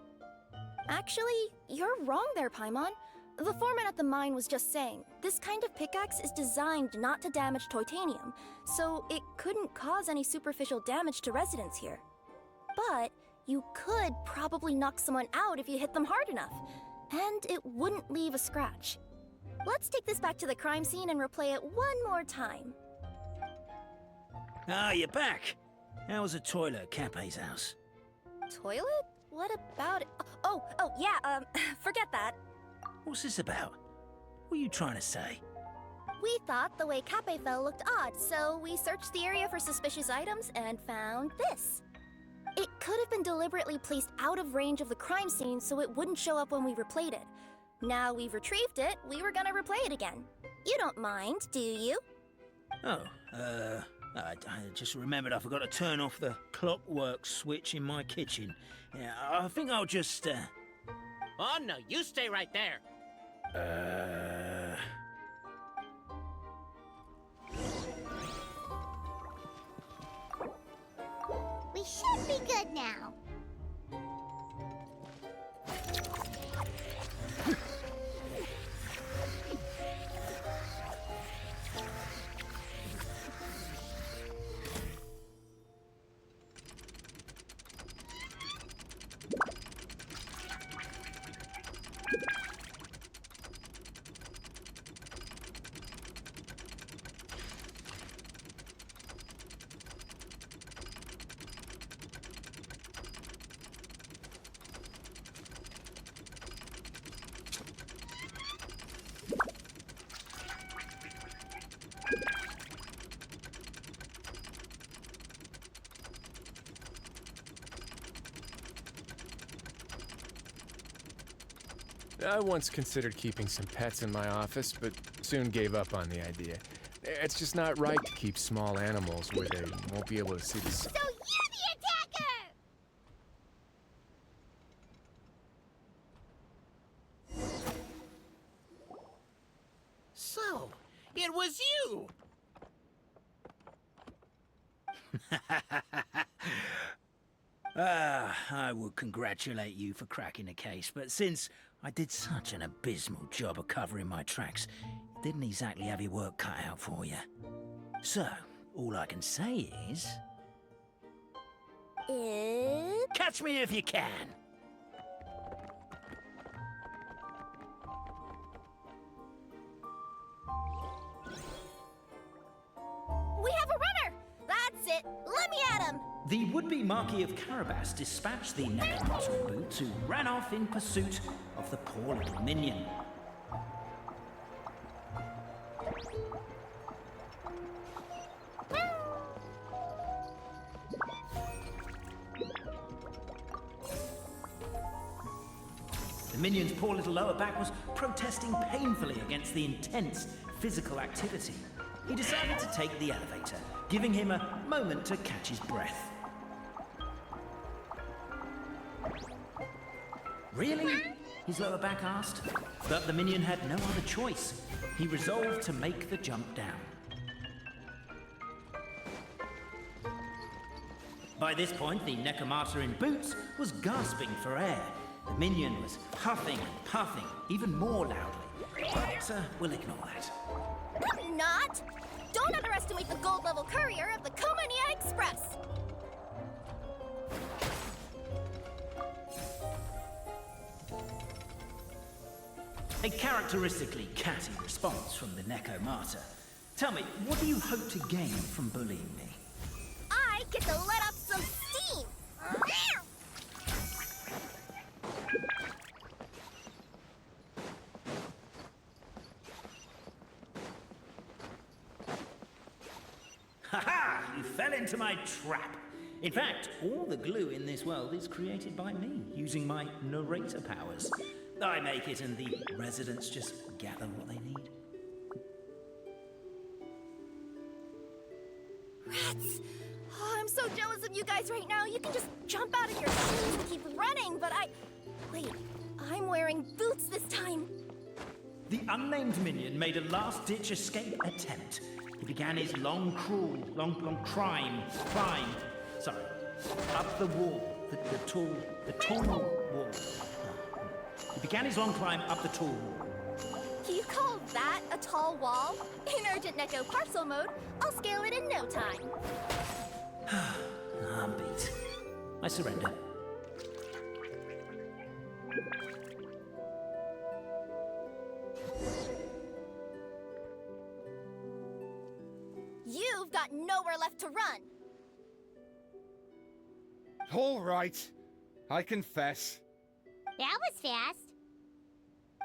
Actually, you're wrong there, Paimon. The foreman at the mine was just saying, this kind of pickaxe is designed not to damage titanium, so it couldn't cause any superficial damage to residents here. But you could probably knock someone out if you hit them hard enough, and it wouldn't leave a scratch. Let's take this back to the crime scene and replay it one more time. Ah, you're back. How was the toilet at Cappe's house? Toilet? What about it? Yeah, forget that. What's this about? What are you trying to say? We thought the way Cappe fell looked odd, so we searched the area for suspicious items and found this. It could have been deliberately placed out of range of the crime scene so it wouldn't show up when we replayed it. Now we've retrieved it, we were gonna replay it again. You don't mind, do you? Oh, I just remembered I forgot to turn off the clockwork switch in my kitchen. Yeah, I think I'll just, Oh, no, you stay right there. We should be good now. I once considered keeping some pets in my office, but soon gave up on the idea. It's just not right to keep small animals where they won't be able to see the sun. So you're the attacker! So, it was you! I would congratulate you for cracking the case, but since I did such an abysmal job of covering my tracks, it didn't exactly have your work cut out for you. So, all I can say is... catch me if you can! We have a runner! That's it! Let me at him! The would-be Marquis of Carabas dispatched the necromancer boots who ran off in pursuit of the poor little minion. The minion's poor little lower back was protesting painfully against the intense physical activity. He decided to take the elevator, giving him a moment to catch his breath. Really? His lower back asked. But the minion had no other choice. He resolved to make the jump down. By this point, the necromancer in boots was gasping for air. The minion was huffing and puffing, even more loudly. But we'll ignore that. I'm not! Don't underestimate the gold-level courier of the Komania Express! A characteristically catty response from the necromancer. Tell me, what do you hope to gain from bullying me? I get to let off some steam! fell into my trap. In fact, all the glue in this world is created by me, using my narrator powers. I make it and the residents just gather what they need. Rats! Oh, I'm so jealous of you guys right now. You can just jump out of your shoes and keep running, but Wait, I'm wearing boots this time. The unnamed minion made a last-ditch escape attempt. He began his long climb, up the wall, the tall wall. He began his long climb up the tall wall. You call that a tall wall? In Urgent Neko parcel mode, I'll scale it in no time. I'm beat. I surrender. You've got nowhere left to run. All right. I confess. That was fast.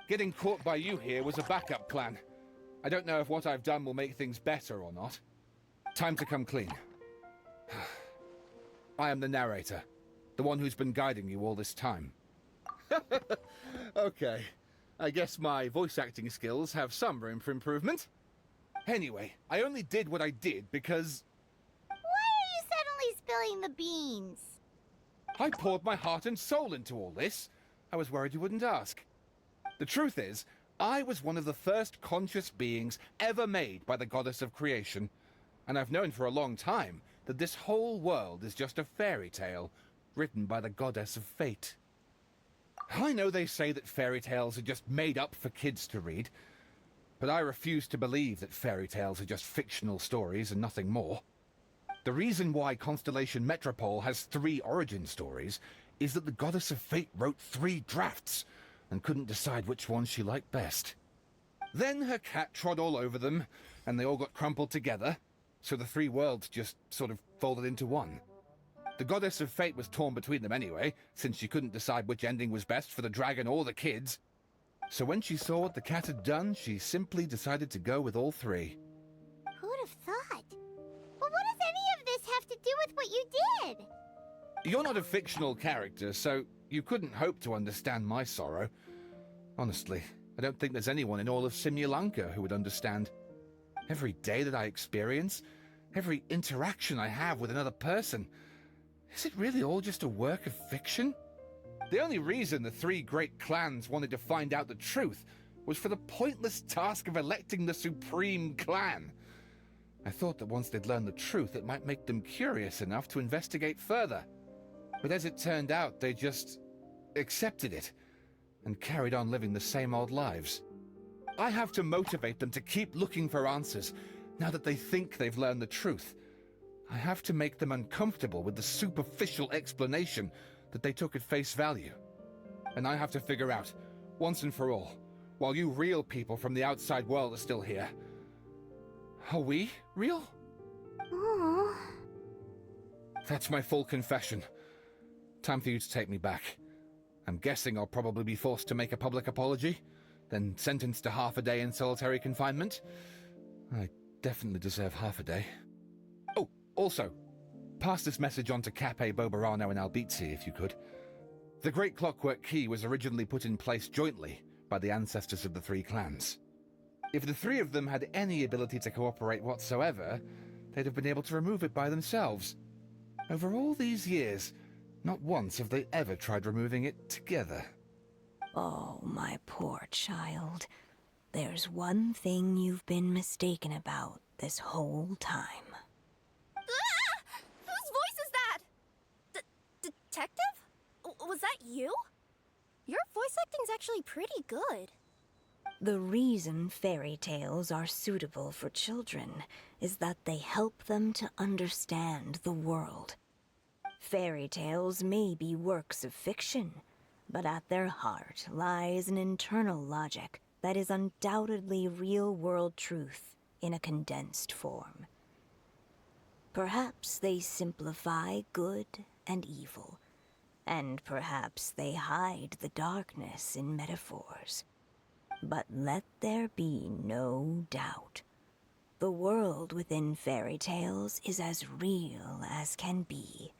Getting caught by you here was a backup plan. I don't know if what I've done will make things better or not. Time to come clean. I am the narrator, the one who's been guiding you all this time. Okay, I guess my voice acting skills have some room for improvement. Anyway, I only did what I did because... Why are you suddenly spilling the beans? I poured my heart and soul into all this. I was worried you wouldn't ask. The truth is, I was one of the first conscious beings ever made by the goddess of creation. And I've known for a long time that this whole world is just a fairy tale written by the goddess of fate. I know they say that fairy tales are just made up for kids to read, but I refuse to believe that fairy tales are just fictional stories and nothing more. The reason why Constellation Metropole has 3 origin stories is that the goddess of fate wrote 3 drafts and couldn't decide which one she liked best. Then her cat trod all over them, and they all got crumpled together, so the 3 worlds just sort of folded into one. The goddess of fate was torn between them anyway, since she couldn't decide which ending was best for the dragon or the kids. So when she saw what the cat had done, she simply decided to go with all 3. Who'd have thought? But what does any of this have to do with what you did? You're not a fictional character, so you couldn't hope to understand my sorrow. Honestly, I don't think there's anyone in all of Simulanka who would understand. Every day that I experience, every interaction I have with another person, is it really all just a work of fiction? The only reason the 3 great clans wanted to find out the truth was for the pointless task of electing the supreme clan. I thought that once they'd learned the truth, it might make them curious enough to investigate further. But as it turned out, they just accepted it and carried on living the same old lives. I have to motivate them to keep looking for answers now that they think they've learned the truth. I have to make them uncomfortable with the superficial explanation that they took at face value. And I have to figure out, once and for all, while you real people from the outside world are still here, are we real? Aww. That's my full confession. Time for you to take me back. I'm guessing I'll probably be forced to make a public apology, then sentenced to half a day in solitary confinement. I definitely deserve half a day. Oh, also, pass this message on to Cape Bobarano and Albizzi if you could. The Great Clockwork Key was originally put in place jointly by the ancestors of the 3 clans. If the 3 of them had any ability to cooperate whatsoever, they'd have been able to remove it by themselves. Over all these years, not once have they ever tried removing it together. Oh, my poor child. There's one thing you've been mistaken about this whole time. Ah! Whose voice is that? Detective? Was that you? Your voice acting's actually pretty good. The reason fairy tales are suitable for children is that they help them to understand the world. Fairy tales may be works of fiction, but at their heart lies an internal logic that is undoubtedly real-world truth in a condensed form. Perhaps they simplify good and evil, and perhaps they hide the darkness in metaphors. But let there be no doubt. The world within fairy tales is as real as can be.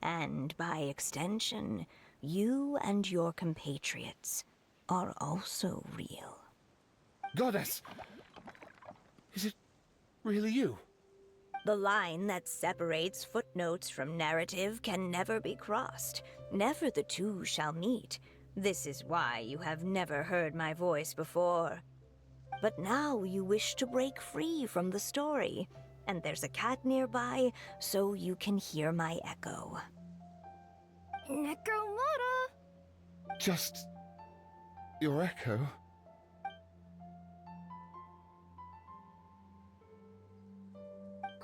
And by extension, you and your compatriots are also real. Goddess! Is it really you? The line that separates footnotes from narrative can never be crossed. Never the two shall meet. This is why you have never heard my voice before. But now you wish to break free from the story, and there's a cat nearby, so you can hear my echo. Necromata! Just your echo?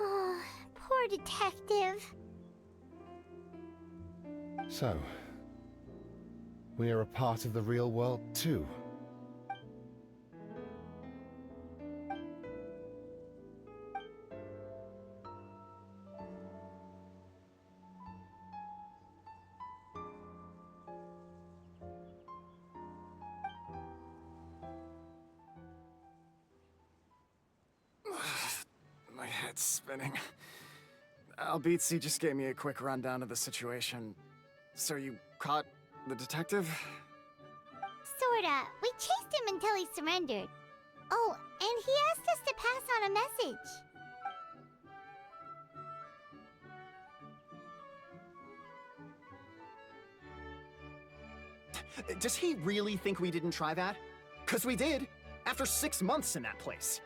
Oh, poor detective. So, we are a part of the real world too. My head's spinning. Albizzi just gave me a quick rundown of the situation. So you caught the detective? Sorta. We chased him until he surrendered. Oh, and he asked us to pass on a message. Does he really think we didn't try that? 'Cause we did, after 6 months in that place.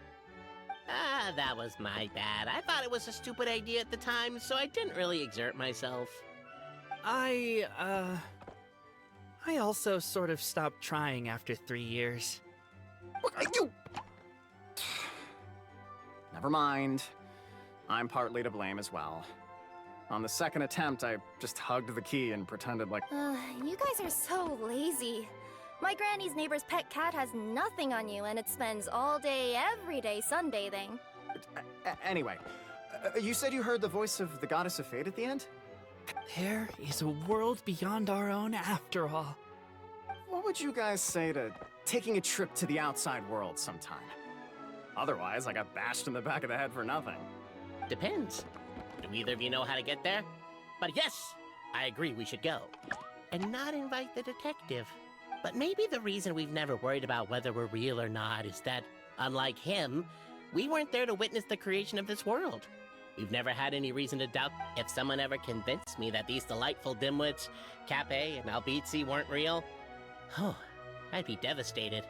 Ah, that was my bad. I thought it was a stupid idea at the time, so I didn't really exert myself. I also sort of stopped trying after 3 years. You... Never mind. I'm partly to blame as well. On the second attempt, I just hugged the key and pretended like... You guys are so lazy. My granny's neighbor's pet cat has nothing on you, and it spends all day, every day sunbathing. Anyway, you said you heard the voice of the Goddess of Fate at the end? There is a world beyond our own after all. What would you guys say to taking a trip to the outside world sometime? Otherwise, I got bashed in the back of the head for nothing. Depends. Do either of you know how to get there? But yes, I agree we should go. And not invite the detective. But maybe the reason we've never worried about whether we're real or not is that, unlike him, we weren't there to witness the creation of this world. We've never had any reason to doubt if someone ever convinced me that these delightful dimwits, Cape and Albizzi, weren't real. Oh, I'd be devastated.